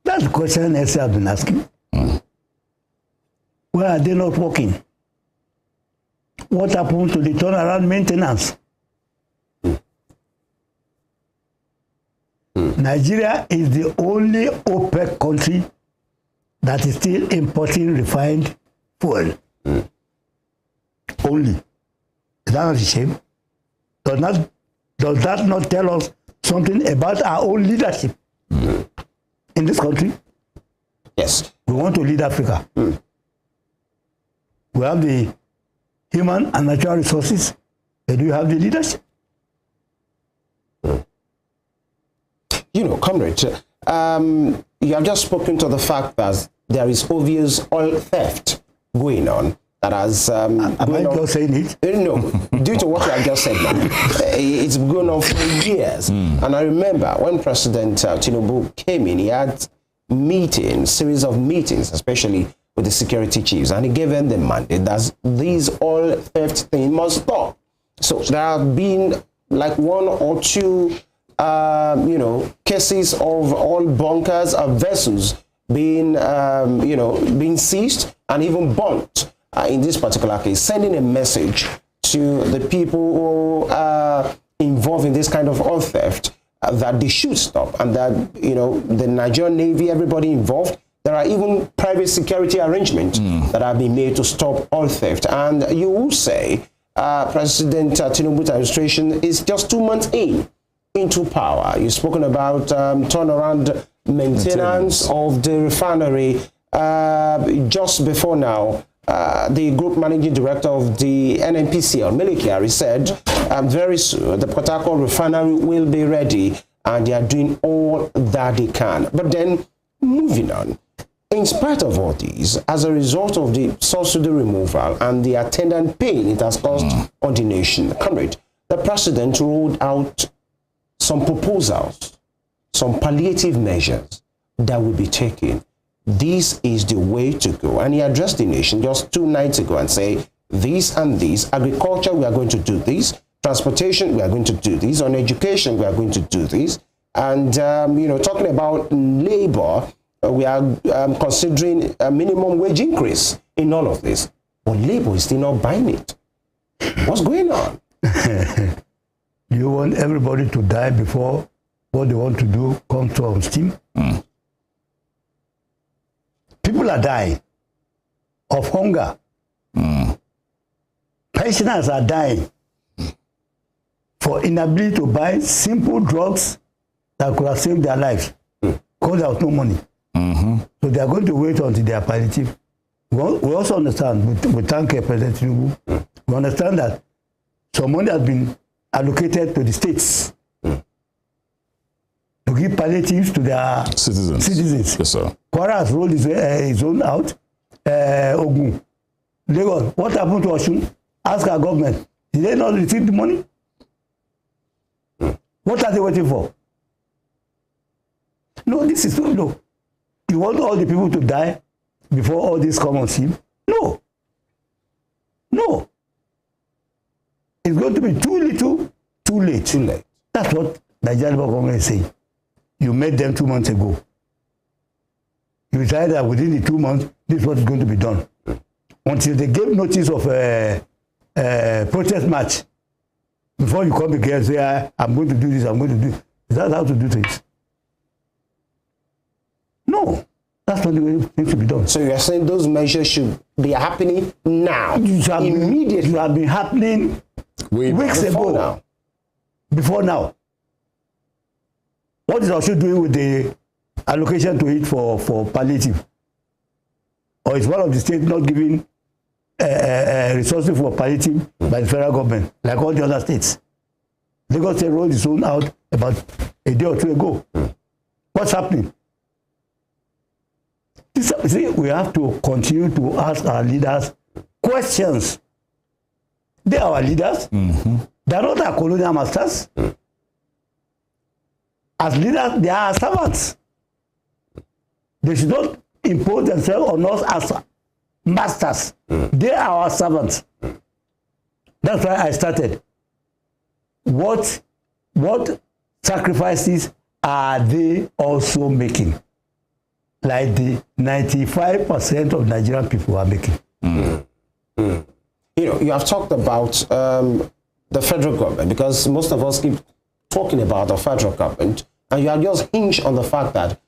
That's the question SC has been asking. Why are they not working? What happened to the turnaround maintenance? Nigeria is the only OPEC country that is still importing refined fuel. Only. Is that not a shame? Does that not tell us something about our own leadership in this country? Yes. We want to lead Africa. We have the human and natural resources, but do you have the leadership? You know, comrade, you have just spoken to the fact that there is obvious oil theft going on. That has Am I just saying it? No, due to what I just said now, it's going on for years. And I remember when President Tinubu came in, he had series of meetings, especially with the security chiefs, and he gave them the mandate that these oil theft thing must stop. So there have been like 1 or 2, cases of oil bunkers of vessels being, being seized and even burnt. In this particular case, sending a message to the people who are involved in this kind of oil theft that they should stop, and that, the Nigerian Navy, everybody involved, there are even private security arrangements that have been made to stop oil theft. And you will say President Tinubu's administration is just 2 months into power. You've spoken about turnaround maintenance of the refinery. Just before now, the group managing director of the NNPCL, Melikiari, said very soon the Port Harcourt refinery will be ready, and they are doing all that they can. But then, moving on, in spite of all these, as a result of the subsidy removal and the attendant pain it has caused on the nation, comrade, the president rolled out some proposals, some palliative measures that will be taken. This is the way to go. And he addressed the nation just 2 nights ago and say, this and this, agriculture, we are going to do this, transportation, we are going to do this, on education, we are going to do this. And, talking about labor, we are considering a minimum wage increase in all of this. But labor is still not buying it. What's going on? You want everybody to die before what they want to do comes to on steam? People are dying of hunger, Pensioners are dying for inability to buy simple drugs that could have saved their lives because there was no money. So they are going to wait until they are palliative. We also understand, we thank President Tinubu, we understand that some money has been allocated to the states to give palliatives to their citizens. Yes, sir. Kwara has rolled his own out. Ogun, Lagos, what happened to Osun? Ask our government. Did they not receive the money? What are they waiting for? No, this is no. You want all the people to die before all this come on scene? No. No. It's going to be too little, too late. Too late. That's what Nigerian government is saying. You met them 2 months ago. You decided that within the 2 months, this is what is going to be done. Until they gave notice of a protest march, before you come again and say, I'm going to do this, I'm going to do this. Is that how to do things? No. That's not the way things should be done. So you're saying those measures should be happening now, immediately? You have been happening weeks ago. Now. Before now. What is Osun doing with the allocation to it for palliative? Or is one of the states not giving resources for palliative by the federal government, like all the other states? Lagos State rolled its own out about a day or two ago. What's happening? See, we have to continue to ask our leaders questions. They are our leaders. They are not our colonial masters. As leaders, they are our servants. They should not impose themselves on us as masters. They are our servants. That's why I started. What sacrifices are they also making? Like the 95% of Nigerian people are making. You know, you have talked about the federal government, because most of us keep talking about the federal government, and you have just hinged on the fact that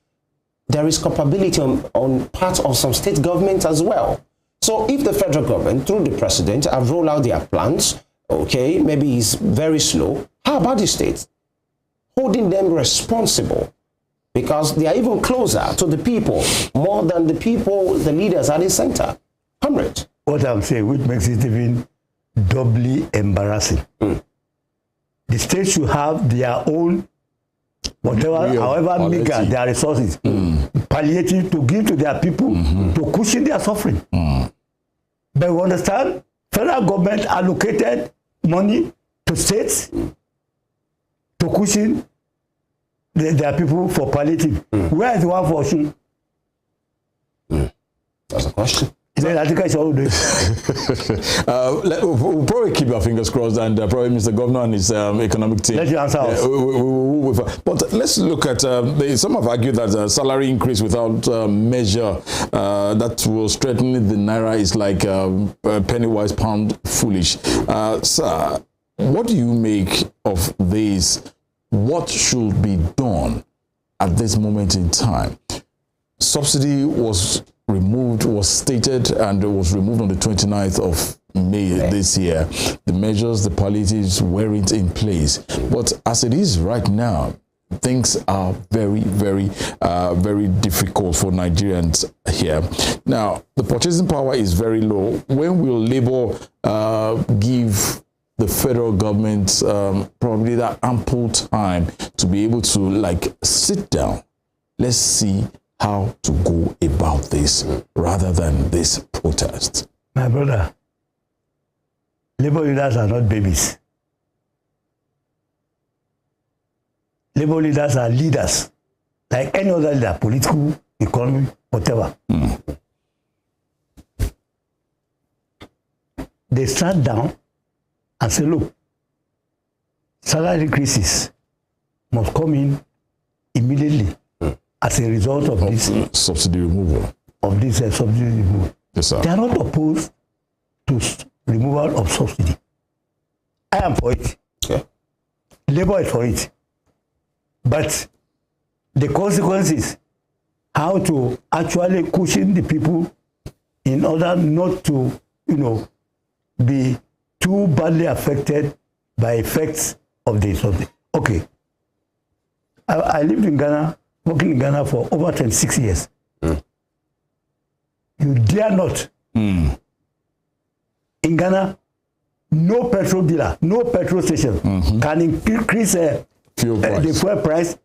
there is culpability on part of some state governments as well. So if the federal government, through the president, have rolled out their plans, okay, maybe it's very slow, how about the states? Holding them responsible, because they are even closer to the people, more than the people, the leaders at the center. Comrade. What I'm saying, which makes it even doubly embarrassing. The states should have their own, whatever, however meager their resources, palliative to give to their people to cushion their suffering. But we understand, federal government allocated money to states to cushion their people for palliative. Where is the one for Osun? That's a question. We'll probably keep our fingers crossed, and probably Mr. Governor and his economic team. Let you answer us. But let's look at, some have argued that a salary increase without measure that will strengthen the Naira is like penny wise, pound foolish. Sir, what do you make of this? What should be done at this moment in time? Subsidy was removed, was stated, and it was removed on the 29th of May this year. The measures, the palliatives weren't in place. But as it is right now, things are very, very, very difficult for Nigerians here. Now, the purchasing power is very low. When will Labour give the federal government probably that ample time to be able to, like, sit down? Let's see how to go about this rather than this protest. My brother, Labour leaders are not babies. Labour leaders are leaders, like any other leader, political, economic, whatever. They sat down and said, look, salary increases must come in immediately as a result of this subsidy removal. Subsidy removal. Yes, sir. They are not opposed to removal of subsidy. I am for it. Okay. Labour is for it. But the consequences, how to actually cushion the people in order not to, be too badly affected by effects of the something. Okay. I lived in Ghana, working in Ghana for over 26 years. You dare not. In Ghana, no petrol dealer, no petrol station can increase the fuel price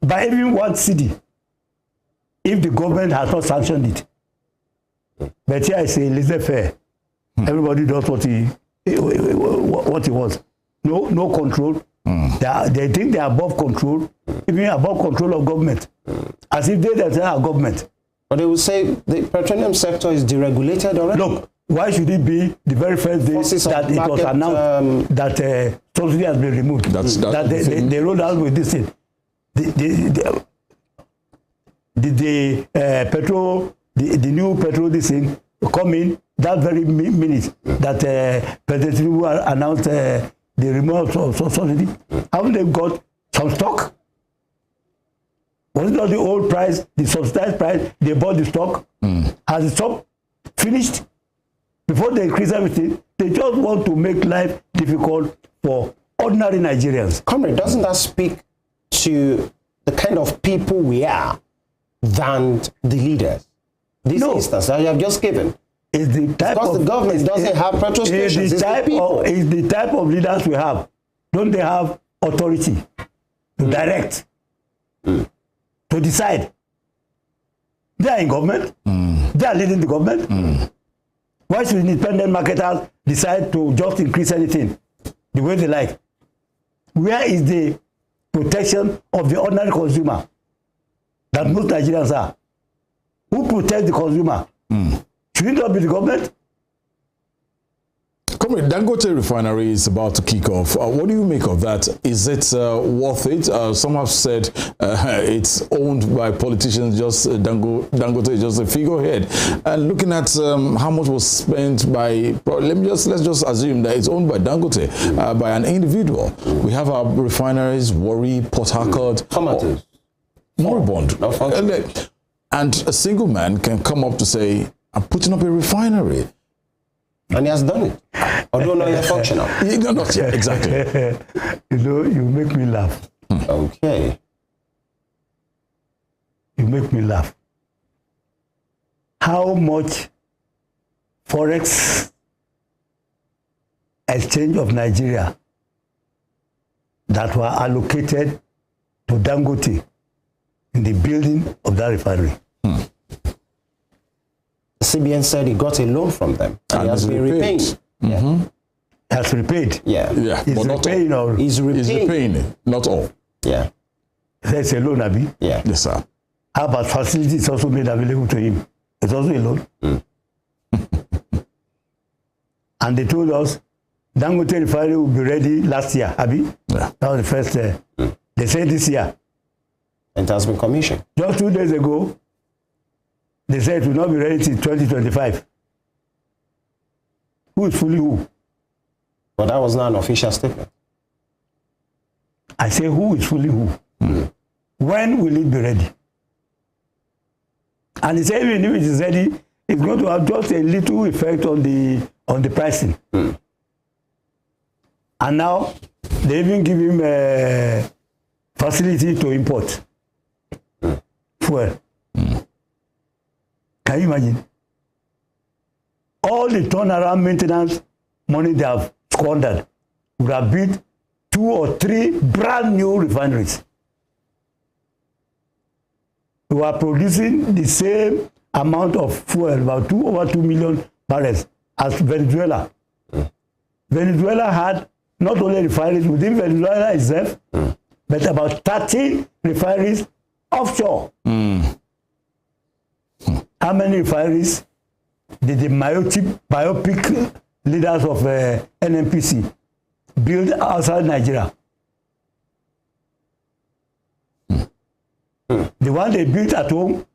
by even 1 cedi if the government has not sanctioned it. But here I say, laissez-faire. Everybody does what he wants. No control. They think they are above control, even above control of government, as if they themselves are government. But they will say the petroleum sector is deregulated already. Look, why should it be the very first day that it was announced that subsidy has been removed? They rolled out with this thing. The new petrol this thing come in that very minute that President Tinubu announced the removal of subsidy. Haven't they got some stock? Was it not the old price, the subsidized price, they bought the stock? Has the stock finished? Before they increase everything, they just want to make life difficult for ordinary Nigerians. Comrade, doesn't that speak to the kind of people we are than the leaders? This instance that you have just given. Is the type because of, the government doesn't have petrol stations. Is the type of leaders we have. Don't they have authority to direct, to decide? They are in government. They are leading the government. Why should independent marketers decide to just increase anything the way they like? Where is the protection of the ordinary consumer that most Nigerians are? Who protects the consumer? Should it not be the government? Comrade, Dangote refinery is about to kick off. What do you make of that? Is it worth it? Some have said it's owned by politicians. Just Dangote is just a figurehead. And looking at how much was spent by, let's just assume that it's owned by Dangote, by an individual. We have our refineries, Warri, Port Harcourt, moribund. And a single man can come up to say, I'm putting up a refinery. And he has done it. Although not yet functional. Not yet, exactly. You make me laugh. Okay. You make me laugh. How much forex exchange of Nigeria that were allocated to Dangote in the building of that refinery? The CBN said he got a loan from them and he has been repaying. Has repaid. Yeah. He's repaying or he's repaying, not all. Yeah. That's a loan, Abi. Yeah. Yes, sir. How about facilities also made available to him? It's also a loan. And they told us Dangote refinery will be ready last year, Abi. Yeah. That was the first. They said this year. And it has been commissioned. Just 2 days ago, they said it will not be ready till 2025. Who is fooling who? But that was not an official statement. I say who is fooling who? When will it be ready? And he said even if it is ready, it's going to have just a little effect on the pricing. And now they even give him a facility to import fuel. Can you imagine? All the turnaround maintenance money they have squandered would have built 2 or 3 brand new refineries. We are producing the same amount of fuel, about over 2 million barrels, as Venezuela. Venezuela had not only refineries within Venezuela itself, but about 13 refineries offshore. How many refineries did the myopic leaders of NNPC build outside Nigeria? The one they built at home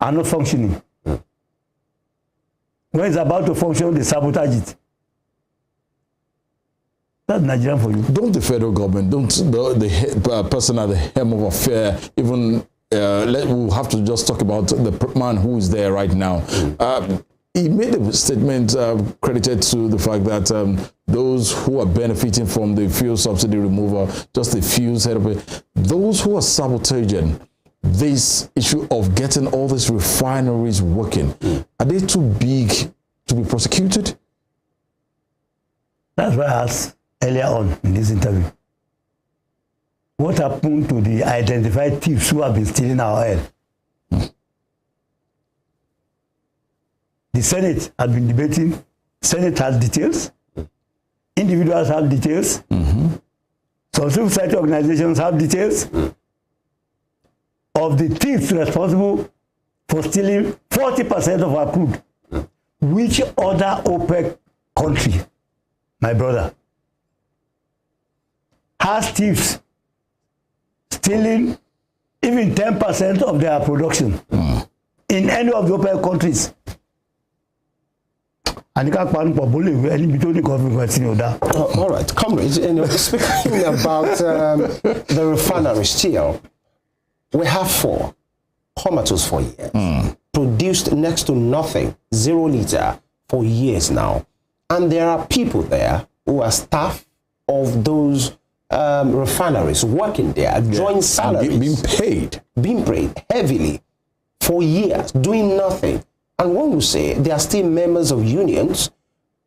are not functioning. When it's about to function, they sabotage it. That's Nigerian for you. Don't the federal government, don't the person at the helm of affair even we'll have to just talk about the man who is there right now. he made a statement credited to the fact that those who are benefiting from the fuel subsidy removal, just a few said of it, those who are sabotaging this issue of getting all these refineries working, are they too big to be prosecuted? That's why I asked earlier on in this interview, what happened to the identified thieves who have been stealing our oil? The Senate has been debating. Senate has details. Individuals have details. Some civil society organizations have details of the thieves responsible for stealing 40% of our crude. Which other OPEC country, my brother, has thieves stealing even 10% of their production in any of the OPEC countries? All right, comrades, speaking about the refinery still, we have 4 comatose for years, produced next to nothing, 0 liter for years now. And there are people there who are staff of those refineries working there, drawing salaries, being paid heavily for years, doing nothing. And when we say they are still members of unions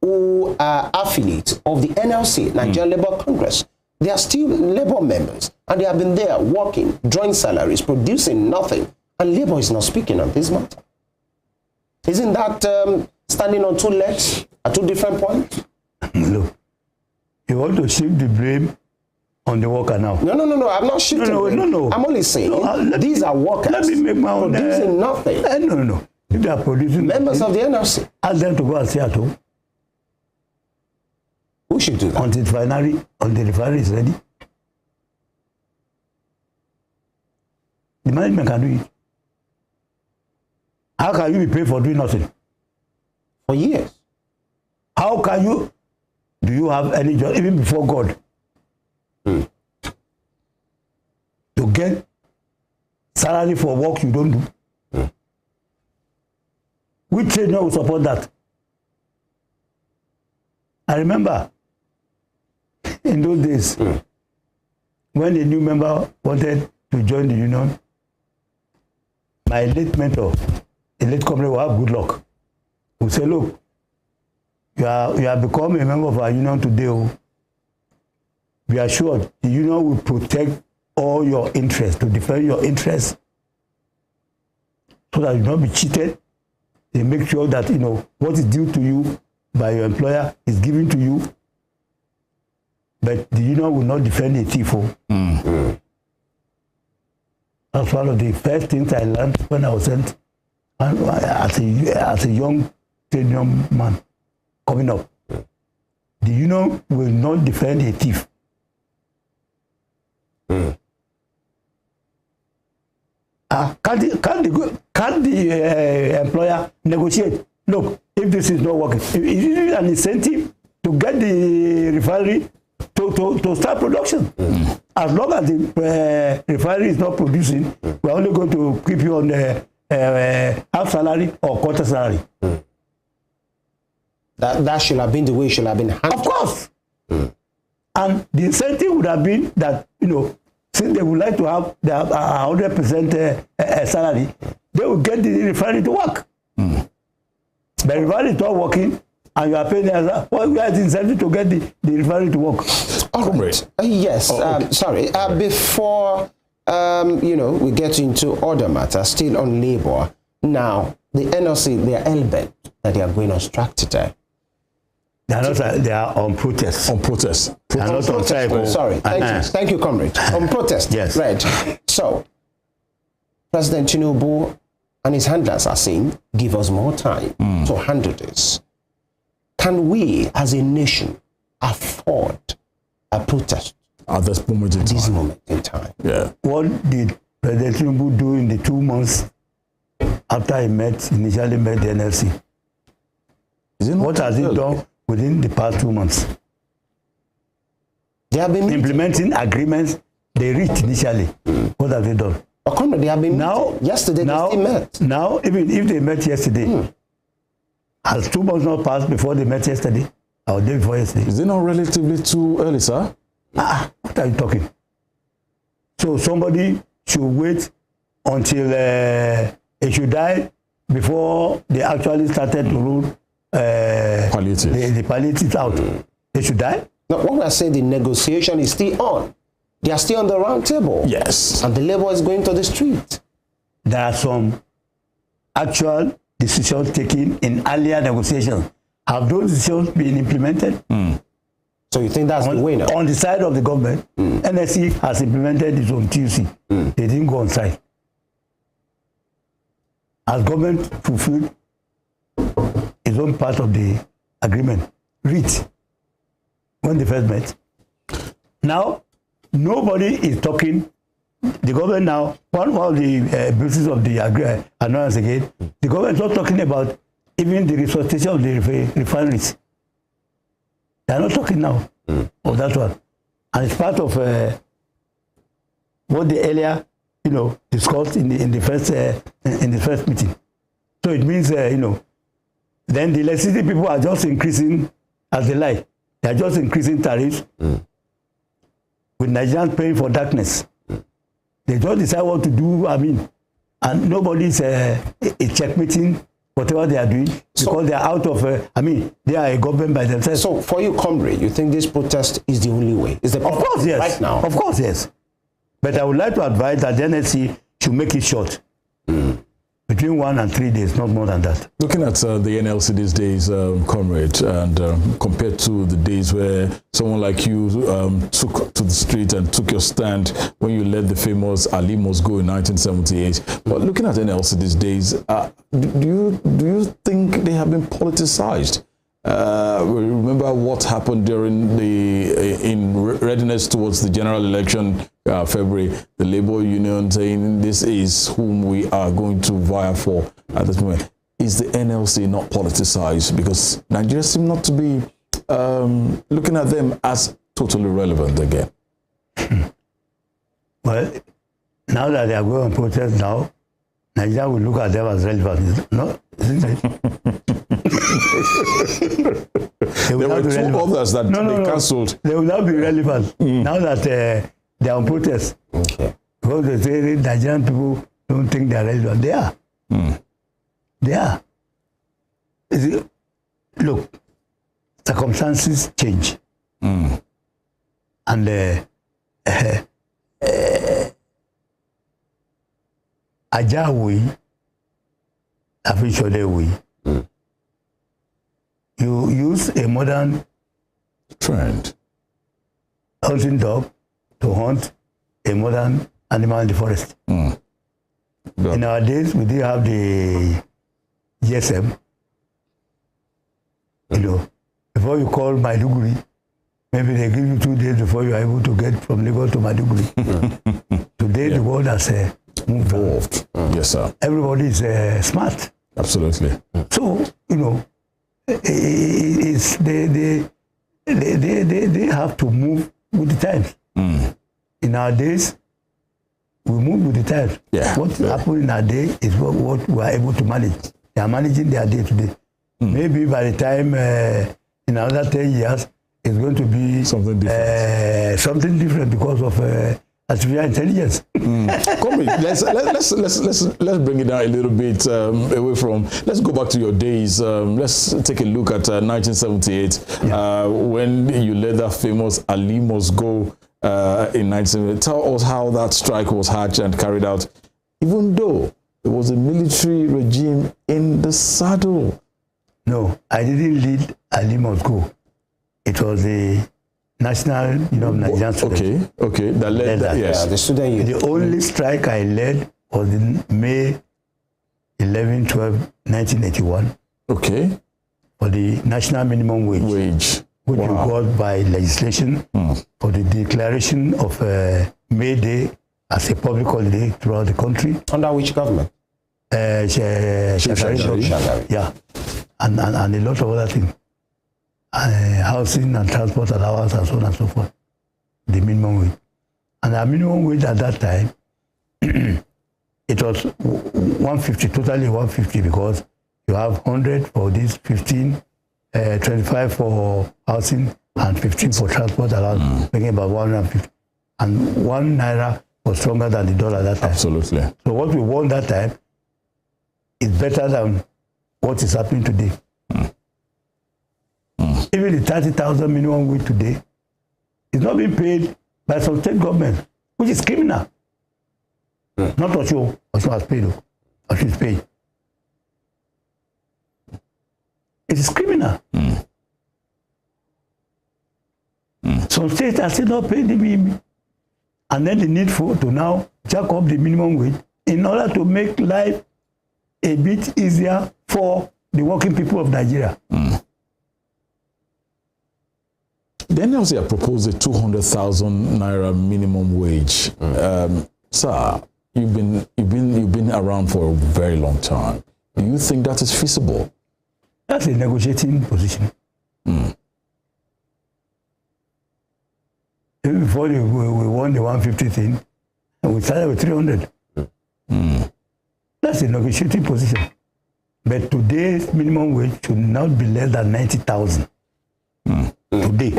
who are affiliates of the NLC, Nigerian Labour Congress, they are still labor members, and they have been there working, drawing salaries, producing nothing, and Labour is not speaking on this matter. Isn't that standing on 2 legs at 2 different points? Look, you want to shift the blame on the worker now. No, I'm not shifting. No. I'm only saying these are workers. Let me make my own producing nothing. No. If they are producing members of the NLC, ask them to go and stay at home. Who should do that? Until the refinery is ready. The management can do it. How can you be paid for doing nothing? For years. How can you? Do you have any job, even before God? To get salary for work you don't do? Which trainer will support that? I remember in those days when a new member wanted to join the union, my late mentor, a late comrade, will have good luck. Will say, look, you have become a member of our union today. Be assured the union will protect all your interests, to defend your interests, so that you don't be cheated. They make sure that what is due to you by your employer is given to you, but the union will not defend a thief. That's one of the first things I learned when I was sent as a young trade union man coming up. The union will not defend a thief. Can the employer negotiate? Look, if this is not working, is it an incentive to get the refinery to start production? As long as the refinery is not producing, we're only going to keep you on half salary or quarter salary. That should have been the way it should have been handled. Of course. And the incentive would have been that, since they would like to have their 100% salary, they will get the refinery to work. The refinery is not working, and you are paying them. Where is the incentive to get the refinery to work? All right. Yes. Sorry. Before we get into other matters, still on labor. Now, the NLC, they are hell-bent that they are going on strike today. They are on protest. On protest. They are not on strike. Sorry. Thank you, comrade. On protest. Yes. Right. So, President Tinubu and his handlers are saying, give us more time to handle this. Can we, as a nation, afford a protest at this moment in time? Yeah. What did President Tinubu do in the 2 months after he initially met the NLC? What has he done within the past 2 months? They have been implementing agreements they reached initially. What have they done? They have been yesterday. They still met. Now, even if they met yesterday, Has 2 months not passed before they met yesterday? Or day before yesterday? Is it not relatively too early, sir? What are you talking? So somebody should wait until they should die before they actually started to rule Palliative. the palliatives out. They should die? Now, when I say the negotiation is still on, they are still on the round table. Yes. And the labor is going to the street. There are some actual decisions taken in earlier negotiations. Have those decisions been implemented? So you think that's the way now? On the side of the government, NSC has implemented its own TUC. They didn't go on site. Has government fulfilled its own part of the agreement? Read when they first met. Now, nobody is talking. The government now, one of the basis of the annoyance again, the government is not talking about even the resuscitation of the refineries. They are not talking now of that one. And it's part of what they earlier, discussed in the first meeting. So it means, then the electricity people are just increasing as they like. They are just increasing tariffs with Nigerians paying for darkness. They just decide what to do, and nobody's checkmating whatever they are doing because they are out of, they are a government by themselves. So for you, Comrade, you think this protest is the only way? Is the Of course, yes. Right now? Of course, yes. But I would like to advise that the NSC should make it short. Between 1 and 3 days, not more than that. Looking at the NLC these days, Comrade, and compared to the days where someone like you took to the street and took your stand when you led the famous Ali Must Go in 1978. But looking at NLC these days, do you think they have been politicized? Remember what happened during in readiness towards the general election, February, the labor union saying this is whom we are going to vie for at this moment. Is the NLC not politicized? Because Nigeria seem not to be looking at them as totally relevant again. Well, now that they are going on protest now, Nigeria will look at them as relevant. No? Isn't it? There were two others that they cancelled. They will not be relevant now that they are on protest. Okay. Because they say Nigerian people don't think they are relevant. They are. They are. Look, circumstances change. And Ajawi, Afishodewi, you use a modern trend hunting dog to hunt a modern animal in the forest. In our days, we didn't have the GSM. Before you call Maiduguri, maybe they give you 2 days before you are able to get from Lagos to Maiduguri. Today, the world has moved evolved. Yes, sir. Everybody is smart. Absolutely. So, it's they have to move with the times. In our days, we move with the times. Yeah. What happened in our day is what we are able to manage. They are managing their day today. Maybe by the time in another 10 years, it's going to be something different. Something different because of artificial intelligence. Let's bring it down a little bit away from. Let's go back to your days. Let's take a look at 1978 when you led that famous Ali Must Go in 1978. Tell us how that strike was hatched and carried out, even though there was a military regime in the saddle. No, I didn't lead Ali Must Go. It was the National Nigerian Student. Okay. That led that, yes. The student union. The only strike I led was in May 11, 12, 1981. Okay. For the national minimum wage. Which we got by legislation for the declaration of May Day as a public holiday throughout the country. Under which government? Shagari. Yeah. And a lot of other things. Housing and transport allowance and so on and so forth. The minimum wage. And our minimum wage at that time, it was 150, totally 150, because You have 100 for this, 15, 25 for housing, and 15 for transport allowance, making about 150. And 1 naira was stronger than the dollar that time. Absolutely. So what we won that time is better than what is happening today. Even the 30,000 minimum wage today is not being paid by some state government, which is criminal. Not Osho. Osho has paid. Osho is paid. It is criminal. Some states are still not paying the minimum. And then the need to now jack up the minimum wage in order to make life a bit easier for the working people of Nigeria. The NLC have proposed a 200,000 naira minimum wage. Sir, you've been around for a very long time. Do you think that is feasible? That's a negotiating position. Even before we won the 150 thing, and we started with 300. That's a negotiating position. But today's minimum wage should not be less than 90,000. Today.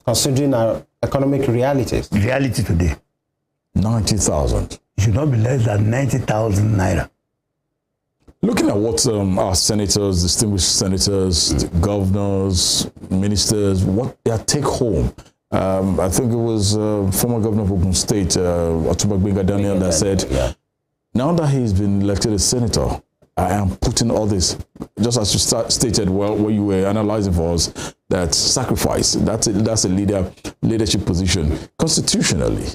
Considering our economic realities. Reality today. 90,000. It should not be less than 90,000 naira. Looking at what our senators, distinguished senators, governors, ministers, what their take home. I think it was former governor of Ogun State, Otunba Daniel, that said, now that he's been elected a senator, I am putting all this, just as you stated well, what you were analyzing for us, that sacrifice, that's a leadership position. Constitutionally,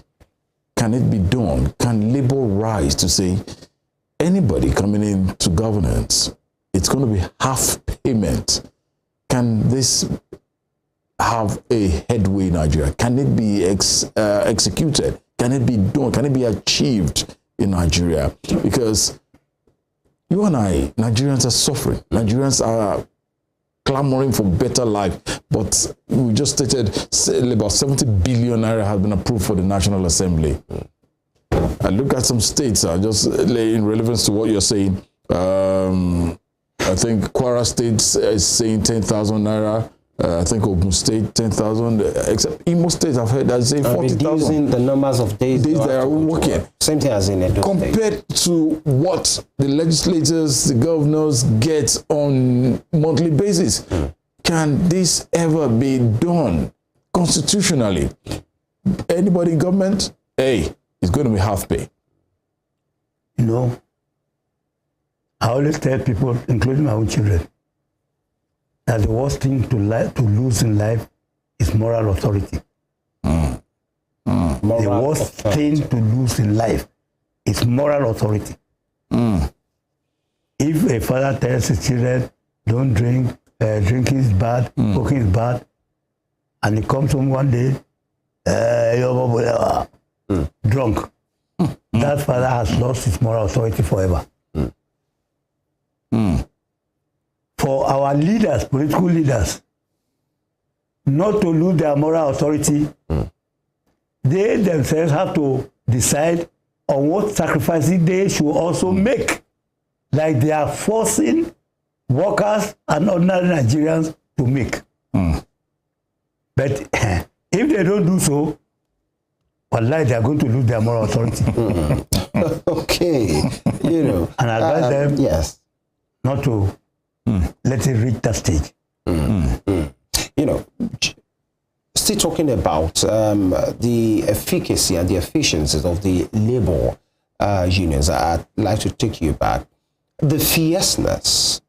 can it be done? Can Labour rise to say, anybody coming into governance, it's going to be half payment? Can this have a headway in Nigeria? Can it be executed? Can it be done? Can it be achieved in Nigeria? Because you and I, Nigerians are suffering. Nigerians are clamoring for better life. But we just stated about 70 billion naira has been approved for the National Assembly. I look at some states, just in relevance to what you're saying. I think Kwara State is saying 10,000 naira. I think Ogun State 10,000. Except Imo State, I've heard that saying 40,000. Reducing the numbers of days they are working. Same thing as in Edo compared to what the legislators, the governors get on monthly basis. Can this ever be done constitutionally? Anybody in government, hey, it's going to be half pay. You know, I always tell people, including my own children, that the worst thing to lose in life is moral authority. The worst thing to lose in life is moral authority. If a father tells his children, don't drink, drinking is bad, cooking is bad, and he comes home one day, drunk, that father has lost his moral authority forever. For our leaders, political leaders, not to lose their moral authority, they themselves have to decide on what sacrifices they should also make. Like they are forcing workers and ordinary Nigerians to make. But if they don't do so, wallahi, they are going to lose their moral authority. Okay, you know. And I advise them yes, not to let it reach that stage. You know, still talking about the efficacy and the efficiencies of the labor unions, I'd like to take you back. The fierceness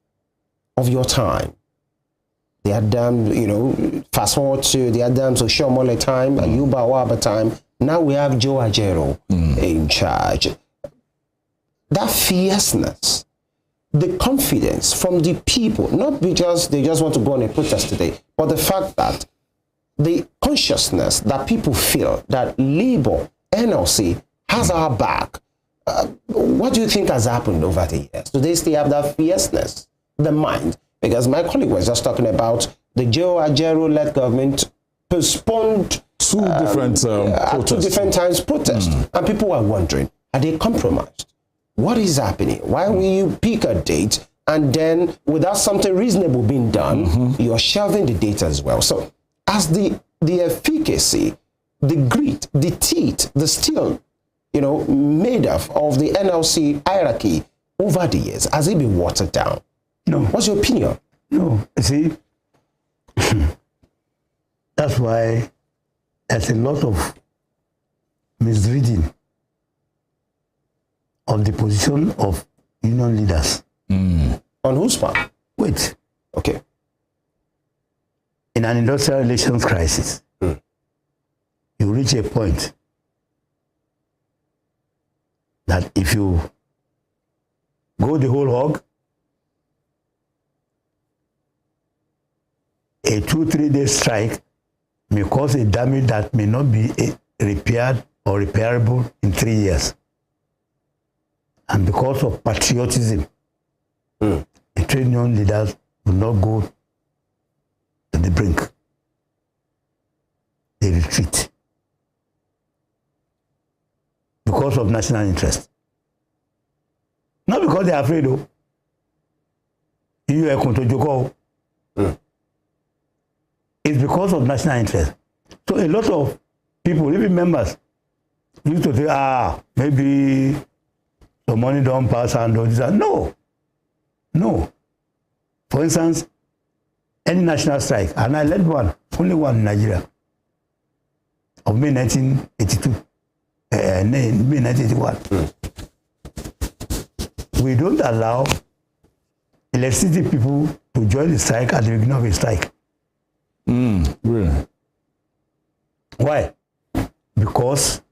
of your time. They had done, you know, fast forward to the Adam to Shomole time, Ayuba Waba time. Now we have Joe Ajero in charge. That fierceness, the confidence from the people, not because they just want to go on a protest today, but the fact that the consciousness that people feel that Labour, NLC has our back. What do you think has happened over the years? Do they still have that fierceness, the mind? Because my colleague was just talking about the Joe Ajero-led government postponed two different times protests, and people were wondering, are they compromised? What is happening? Why will you pick a date and then without something reasonable being done, you're shelving the data as well. So as the efficacy, the grit, the teeth, the steel, you know, made of the NLC hierarchy over the years, has it been watered down? No. What's your opinion? No. You see, that's why there's a lot of misreading of the position of union leaders. On whose part? Wait. Okay. In an industrial relations crisis, you reach a point that if you go the whole hog, a 2-3 day strike may cause a damage that may not be repaired or repairable in 3 years. And because of patriotism, the trade union leaders will not go to the brink. They retreat because of national interest. Not because they are afraid of. It's because of national interest. So a lot of people, even members, used to say, maybe the money don't pass and all this. No. No. For instance, any national strike, and I led one, only one in Nigeria, of May 1982, May 1981. We don't allow electricity people to join the strike at the beginning of a strike. Really? Why? Because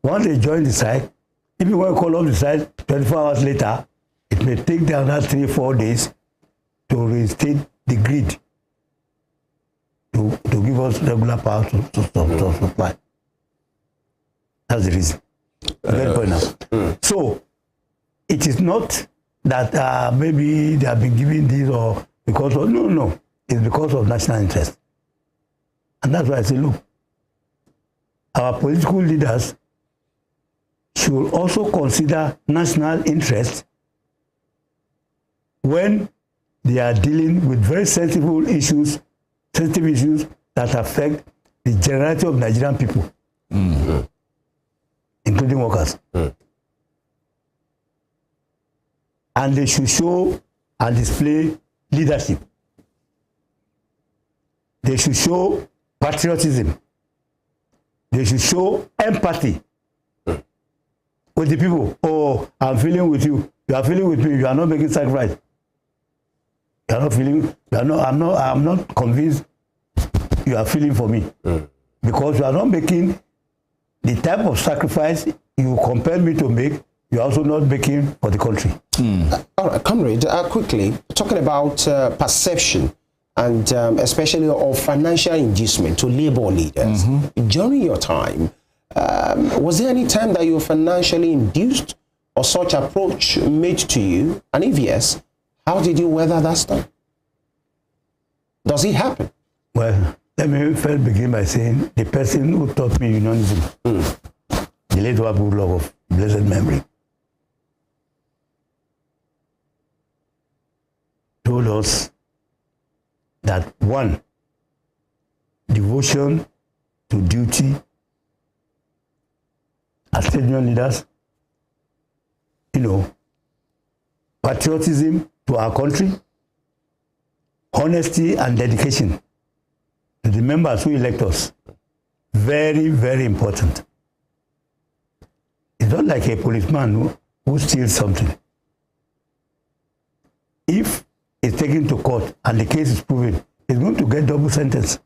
once they join the strike, if you want to call off the strike 24 hours later, it may take them another 3-4 days to reinstate the grid to give us regular power to supply. That's the reason. Very point now. So it is not that maybe they have been given this or because of no. It's because of national interest. And that's why I say, look, our political leaders should also consider national interest when they are dealing with very sensitive issues that affect the generality of Nigerian people, including workers. And they should show and display leadership. They should show patriotism. They should show empathy with the people. Oh, I'm feeling with you. You are feeling with me. You are not making sacrifice. You are not feeling. You are not. I'm not convinced. You are feeling for me because you are not making the type of sacrifice you compel me to make. You are also not making for the country. All right, comrade. Quickly talking about perception. And especially of financial inducement to labor leaders. During your time, was there any time that you were financially induced or such approach made to you? And if yes, how did you weather that storm? Does it happen? Well, let me first begin by saying the person who taught me unionism, the late Wabu Love of blessed memory, told us that one, devotion to duty as trade union leaders, patriotism to our country, honesty and dedication to the members who elect us. Very, very important. It's not like a policeman who steals something. If is taken to court and the case is proven, is going to get double sentence.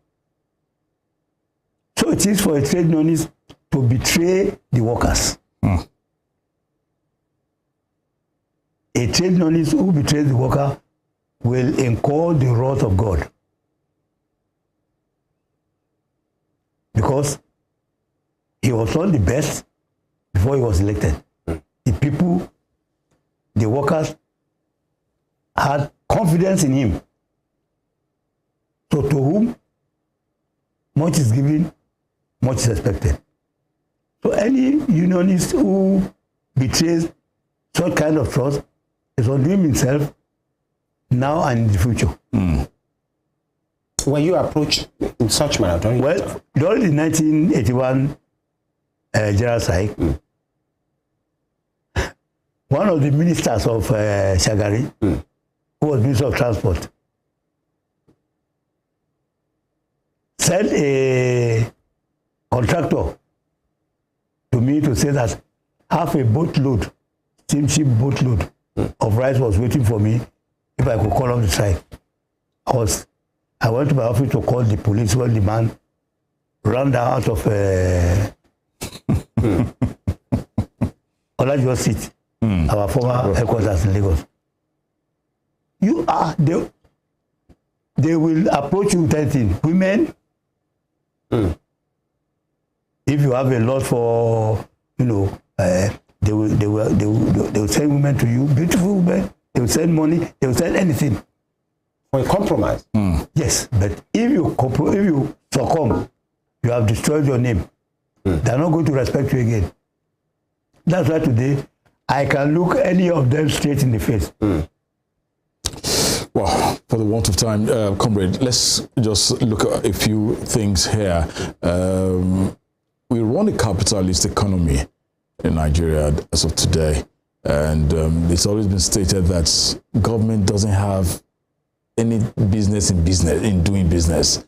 So it is for a trade unionist to betray the workers. A trade unionist who betrays the worker will incur the wrath of God. Because he was not the best before he was elected. The people, the workers, had confidence in him. So to whom much is given, much is expected. So any unionist who betrays such kind of trust is undoing himself now and in the future. Were you approached in such manner? During the 1981 general strike, one of the ministers of Shagari, who was Minister of Transport, sent a contractor to me to say that half a boatload, steamship boatload of rice was waiting for me if I could call off the strike. I went to my office to call the police when the man ran down out of Olajuwon Street, our former headquarters in Lagos. They will approach you with anything. Women, if you have a lot for, they will send women to you, beautiful women. They will send money. They will send anything. For a compromise. Yes, but if you succumb, you have destroyed your name. They are not going to respect you again. That's why today I can look any of them straight in the face. Well, for the want of time, comrade, let's just look at a few things here. We run a capitalist economy in Nigeria as of today, and it's always been stated that government doesn't have any business in doing business.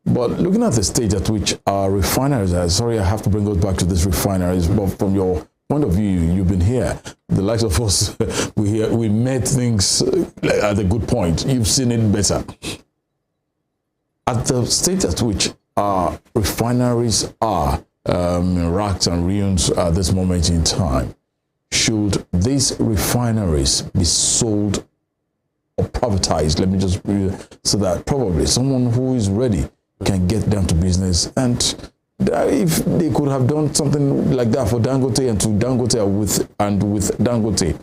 But looking at the stage at which our refineries are, sorry, I have to bring us back to this refineries, but from your point of view, you've been here. The likes of us, we met things at a good point. You've seen it better. At the stage at which our refineries are racked and ruined at this moment in time, should these refineries be sold or privatized? Let me just so that probably someone who is ready can get down to business, and if they could have done something like that for Dangote and to Dangote with Dangote,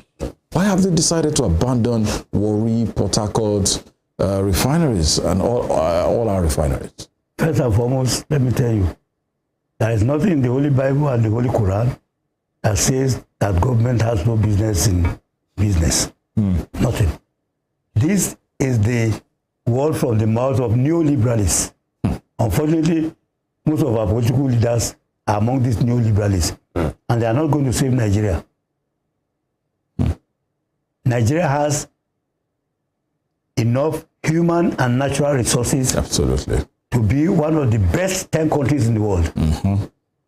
why have they decided to abandon Warri, Port Harcourt refineries and all our refineries? First and foremost, let me tell you, there is nothing in the Holy Bible and the Holy Quran that says that government has no business in business. Nothing. This is the word from the mouth of neoliberalists. Unfortunately, most of our political leaders are among these neoliberalists, and they are not going to save Nigeria. Nigeria has enough human and natural resources to be one of the best 10 countries in the world.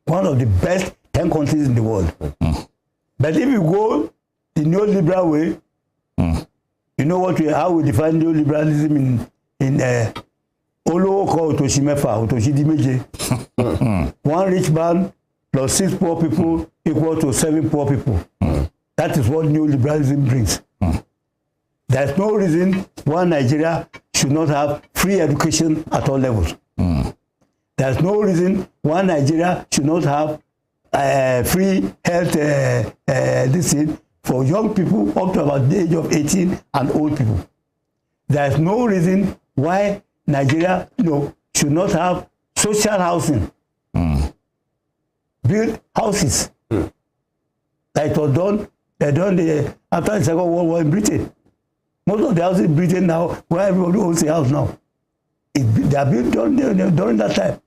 One of the best 10 countries in the world. But if you go the neoliberal way, you know how we define neoliberalism in Olo called Otoshimefa, Otoshidimeje. One rich man plus 6 poor people equal to 7 poor people. That is what neoliberalism brings. There's no reason why Nigeria should not have free education at all levels. There's no reason why Nigeria should not have free health this thing for young people up to about the age of 18 and old people. There's no reason why Nigeria should not have social housing. Build houses. Like it was done, after the Second World War in Britain. Most of the houses in Britain now, where everybody owns a house now, they are built during that time.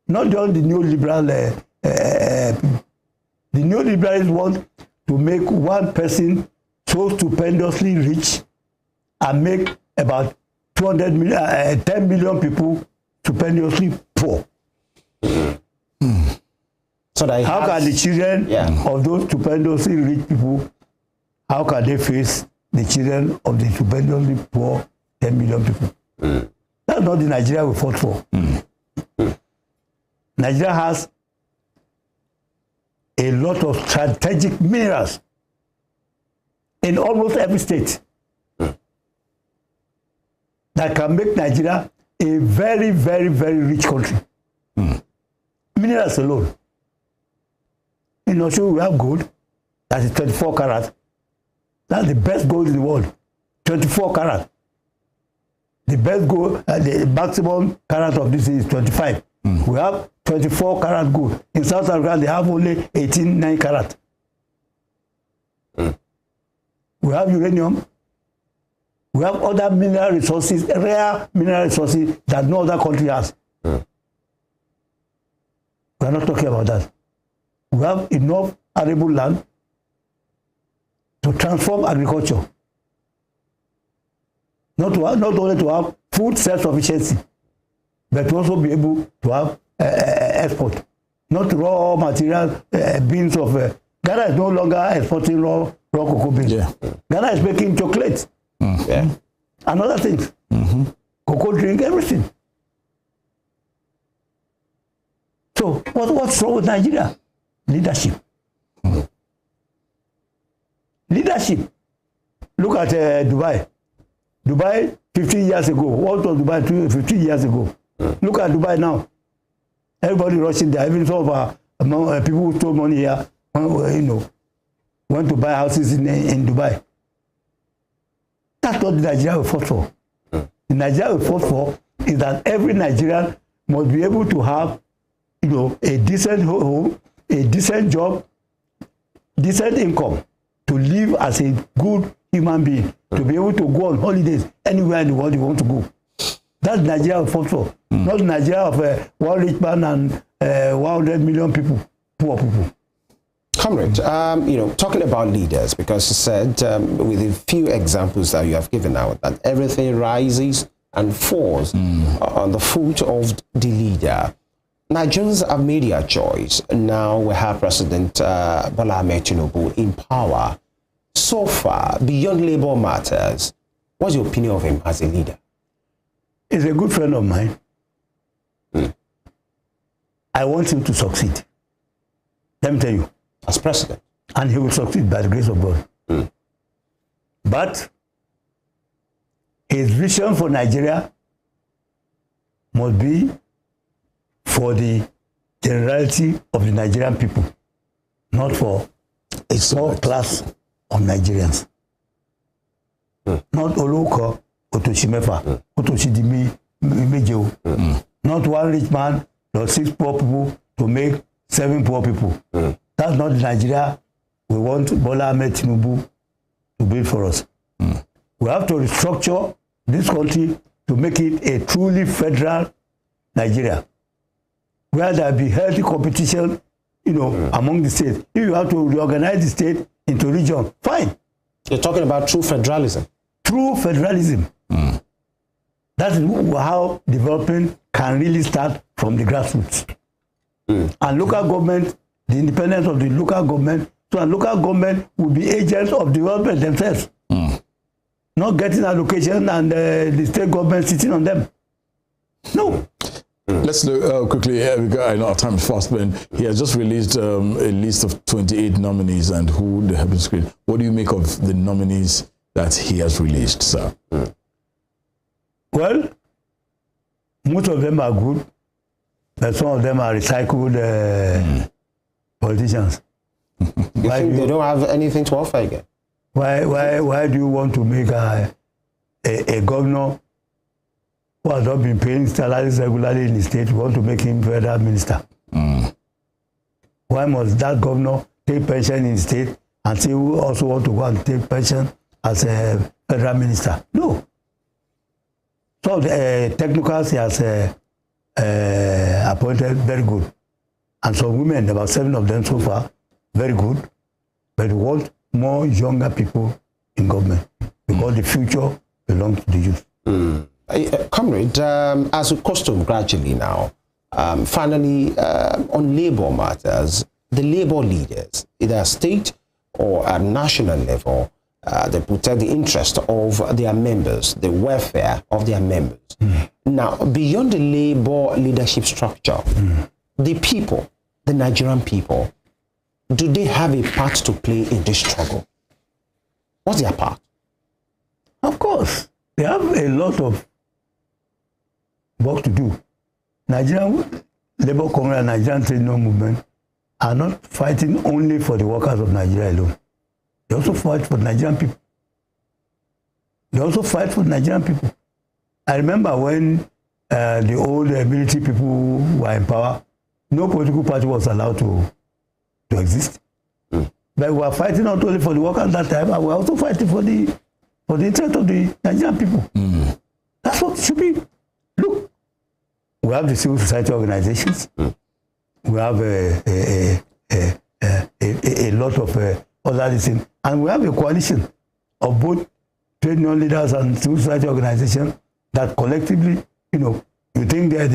Not during the neoliberal people. The neoliberals want to make one person so stupendously rich and make about 10 million people stupendously poor. So that how can the children of those stupendously rich people, how can they face the children of the stupendously poor 10 million people? That's not the Nigeria we fought for. Nigeria has a lot of strategic minerals in almost every state that can make Nigeria a very, very, very rich country. Minerals alone. In Osho, we have gold. That is 24 karat. That's the best gold in the world. 24 karat. The best gold, the maximum karat of this is 25. We have 24 karat gold. In South Africa, they have only 9 karat. We have uranium. We have other mineral resources, rare mineral resources that no other country has. We are not talking about that. We have enough arable land to transform agriculture. Not only to have food self-sufficiency, but to also be able to have export. Not raw material beans of... Ghana is no longer exporting raw cocoa beans. Yeah. Ghana is making chocolate. Yeah. And other things. Cocoa drink, everything. So what's wrong with Nigeria? Leadership. Leadership. Look at Dubai. Dubai 15 years ago. What was Dubai 15 years ago? Look at Dubai now. Everybody rushing there. Even some of our people who stole money here, went to buy houses in Dubai. That's what Nigeria will fought for. The Nigeria will fought for is that every Nigerian must be able to have, a decent home, a decent job, decent income, to live as a good human being, to be able to go on holidays anywhere in the world you want to go. That's Nigeria will fought for. Not Nigeria of one rich man and 100 million people, poor people. Comrade, talking about leaders, because you said with a few examples that you have given out, that everything rises and falls on the foot of the leader. Nigerians have made their choice. Now we have President Bola Ahmed Tinubu in power. So far, beyond labor matters, what's your opinion of him as a leader? He's a good friend of mine. I want him to succeed. Let me tell you. As president. And he will succeed by the grace of God. But his vision for Nigeria must be for the generality of the Nigerian people, not for a small class of Nigerians. Not Oloko, Otoshimefa, Otoshidimi, Mejo. Not one rich man, nor 6 poor people to make 7 poor people. That's not the Nigeria we want Bola Ahmed Tinubu to build for us. We have to restructure this country to make it a truly federal Nigeria, where there will be healthy competition, among the states. If you have to reorganize the state into region, fine. You're talking about true federalism. True federalism. That is how development can really start from the grassroots. And local government, the independence of the local government, so a local government will be agents of development themselves. Not getting allocation and the state government sitting on them. No. Let's look quickly here, because I know our time is fast, but he has just released a list of 28 nominees and who they have been screened. What do you make of the nominees that he has released, sir? Well, most of them are good, but some of them are recycled politicians. You think they don't have anything to offer again? Why do you want to make a governor who has not been paying salaries regularly in the state, you want to make him federal minister? Why must that governor take pension in the state and say we also want to go and take pension as a federal minister? No. So the technocrats he has appointed, very good. And some women, about 7 of them so far, very good. But we want more younger people in government, because the future belongs to the youth. Comrade, as a custom gradually now, finally, on labor matters, the labor leaders, either state or at national level, they protect the interest of their members, the welfare of their members. Now, beyond the labor leadership structure, the people, the Nigerian people, do they have a part to play in this struggle? What's their part? Of course, they have a lot of work to do. Nigerian Labour Congress and Nigerian Trade Union Movement are not fighting only for the workers of Nigeria alone. They also fight for the Nigerian people. They also fight for the Nigerian people. I remember when the old military people were in power, no political party was allowed to exist. But we were fighting not only for the workers at that time, but we were also fighting for the for the interest of the Nigerian people. That's what it should be. Look, we have the civil society organizations. We have a lot of other things, and we have a coalition of both trade union leaders and civil society organizations that collectively, you think that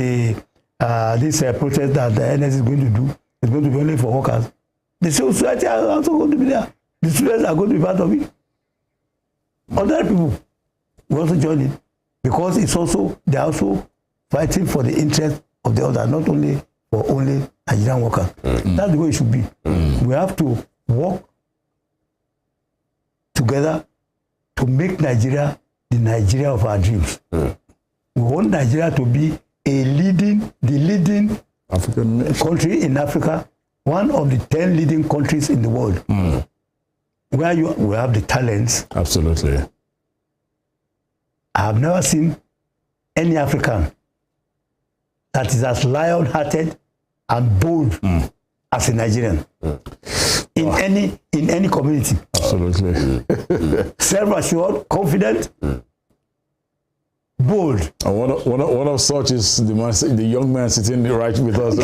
this protest that the NS is going to do is going to be only for workers. The civil society are also going to be there. The students are going to be part of it. Other people will also join it because they are also fighting for the interest of the other, not only for only Nigerian workers. That's the way it should be. We have to work together to make Nigeria the Nigeria of our dreams. We want Nigeria to be the leading African country in Africa, one of the 10 leading countries in the world, where we have the talents. Absolutely. I have never seen any African that is as lion-hearted and bold as a Nigerian in any community. Absolutely. Self-assured, confident, bold. And one of such is the young man sitting right with us.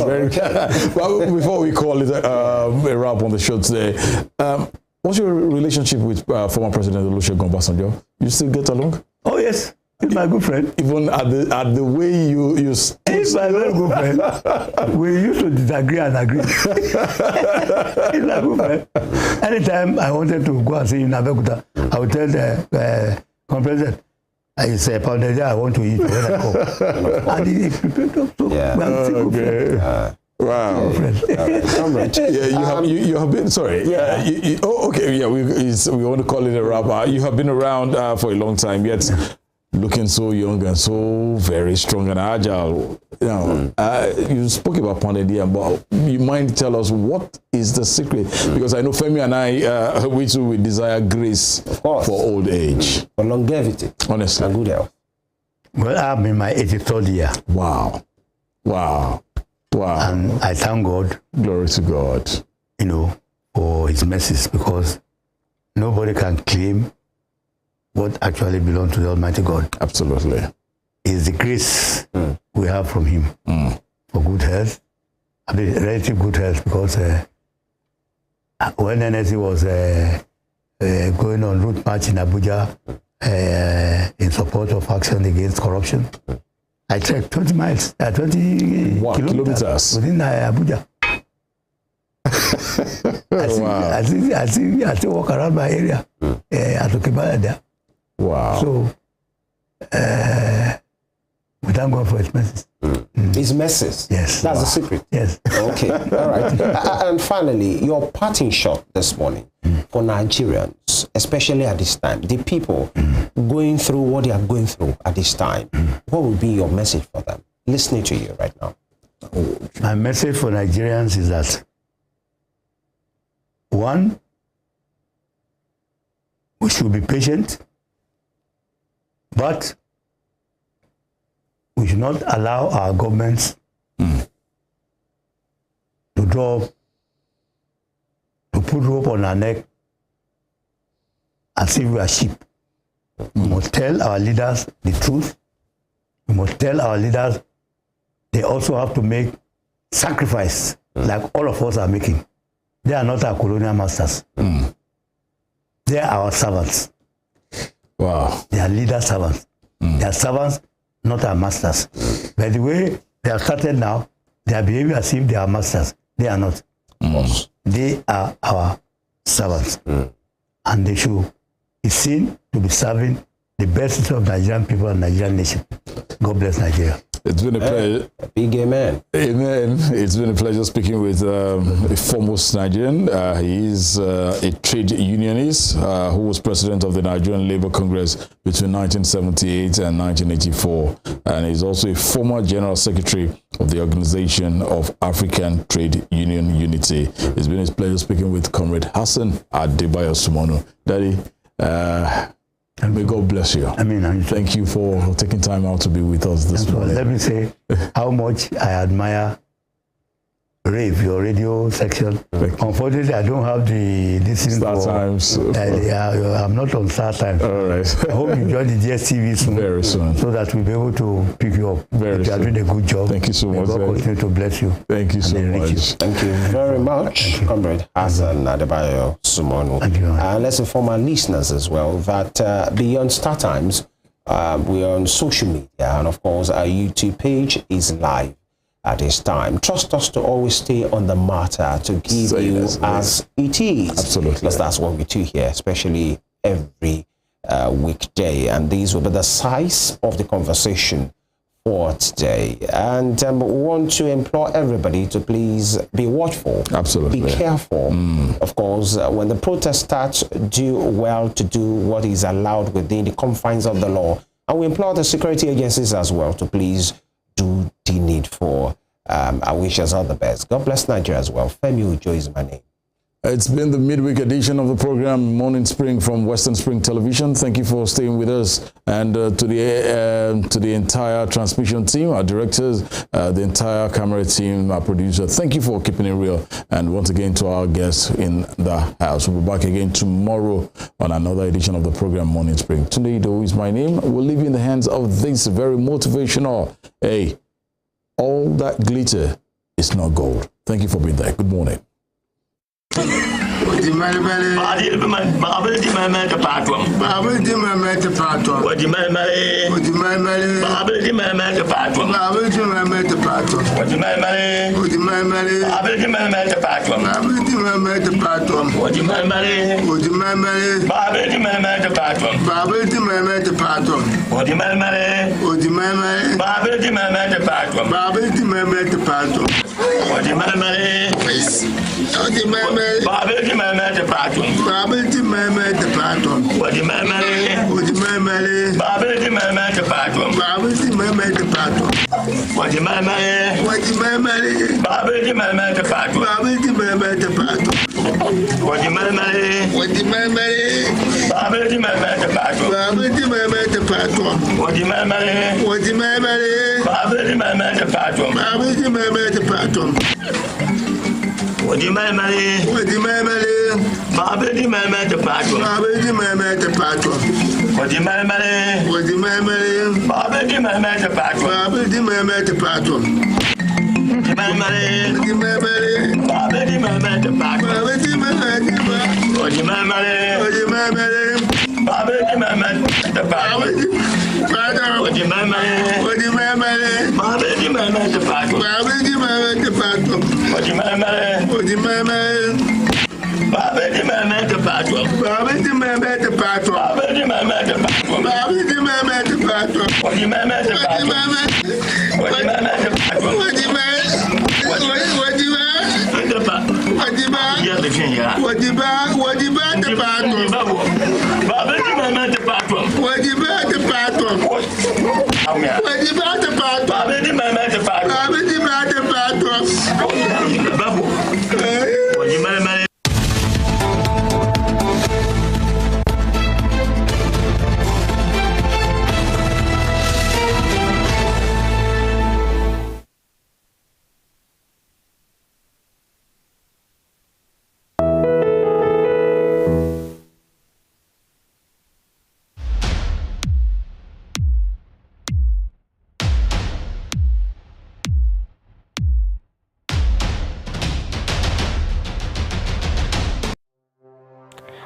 Well, before we call it a wrap on the show today, what's your relationship with former President Olusegun Obasanjo? You still get along? Oh yes, he's my good friend. Even at the way you he's my very good friend. We used to disagree and agree. He's my good friend. Anytime I wanted to go and see him in Abeokuta, I would tell the president, it's a pounded I want to eat when I come. And he prepared us to. Wow. You have been, sorry. Yeah. Okay. Yeah, we want to call it a wrap. You have been around for a long time, yet looking so young and so very strong and agile. You spoke about pounded yam, but you mind tell us what is the secret? Because I know Femi and I, we too, we desire grace for old age. For longevity. Honestly. And good health. Well, I'm in my 83rd year. Wow. And I thank God. Glory to God. For his mercies, because nobody can claim what actually belongs to the Almighty God. Absolutely. It's the grace we have from him for good health. I mean, relative good health, because when NSC was going on route march in Abuja in support of action against corruption, I trekked 20 miles, 20 kilometers within Abuja. I still walk around my area at Okibala there. Wow. So, we thank God for his messages. His messages? Yes. That's the secret? Yes. Okay, all right. And finally, your parting shot this morning for Nigerians, especially at this time, the people going through what they are going through at this time, what would be your message for them? Listening to you right now. My message for Nigerians is that, one, we should be patient, but we should not allow our governments to put rope on our neck as if we are sheep. We must tell our leaders the truth. We must tell our leaders they also have to make sacrifice like all of us are making. They are not our colonial masters. They are our servants. Wow. They are leader servants. They are servants, not our masters. By the way they have started now, they are behaving as if they are masters. They are not. They are our servants. And they should be seen to be serving the best interest of Nigerian people and Nigerian nation. God bless Nigeria. It's been a pleasure. Big amen. Amen. It's been a pleasure speaking with a foremost Nigerian. He is a trade unionist who was president of the Nigerian Labour Congress between 1978 and 1984. And he's also a former general secretary of the Organization of African Trade Union Unity. It's been a pleasure speaking with Comrade Hassan Adebayo SUNMONU. Daddy, may God bless you. Amen. Thank you for taking time out to be with us this morning. Let me say how much I admire rave, your radio section. Unfortunately, I don't have the listening Start times. I'm not on start time. All right. I hope you join the DSTV soon. Very soon. So that we'll be able to pick you up. Very You are doing a good job. Thank you so much. God continue to bless you. Thank you so much. Thank you very much, Comrade Hassan Adebayo SUNMONU. Thank you. Let's inform our listeners as well that beyond Start Times, we are on social media, and of course our YouTube page is live at this time. Trust us to always stay on the matter to give you as it is. Absolutely. Because that's what we do here, especially every weekday. And these will be the size of the conversation for today. And we want to implore everybody to please be watchful. Absolutely. Be careful. Of course, when the protest starts, do well to do what is allowed within the confines of the law. And we implore the security agencies as well to please do the needful. I wish us all the best. God bless Nigeria as well. Femi Ujo is my name. It's been the midweek edition of the program Morning Spring from Western Spring Television. Thank you for staying with us, and to the entire transmission team, our directors, the entire camera team, our producer. Thank you for keeping it real, and once again to our guests in the house. We'll be back again tomorrow on another edition of the program Morning Spring. Tunde IDOWU is my name. We'll leave you in the hands of this very motivational. Hey, all that glitter is not gold. Thank you for being there. Good morning.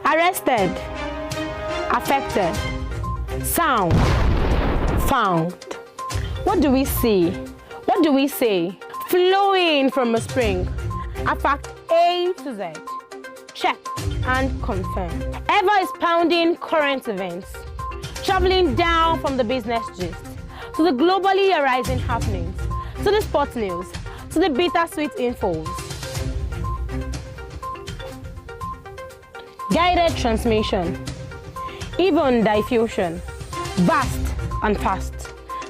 Arrested, affected, sound, found. What do we see? What do we say? Flowing from a spring. A fact A to Z. Check and confirm. Ever is pounding current events. Traveling down from the business gist to the globally arising happenings, to the sports news, to the bittersweet infos. Guided transmission, even diffusion, vast and fast.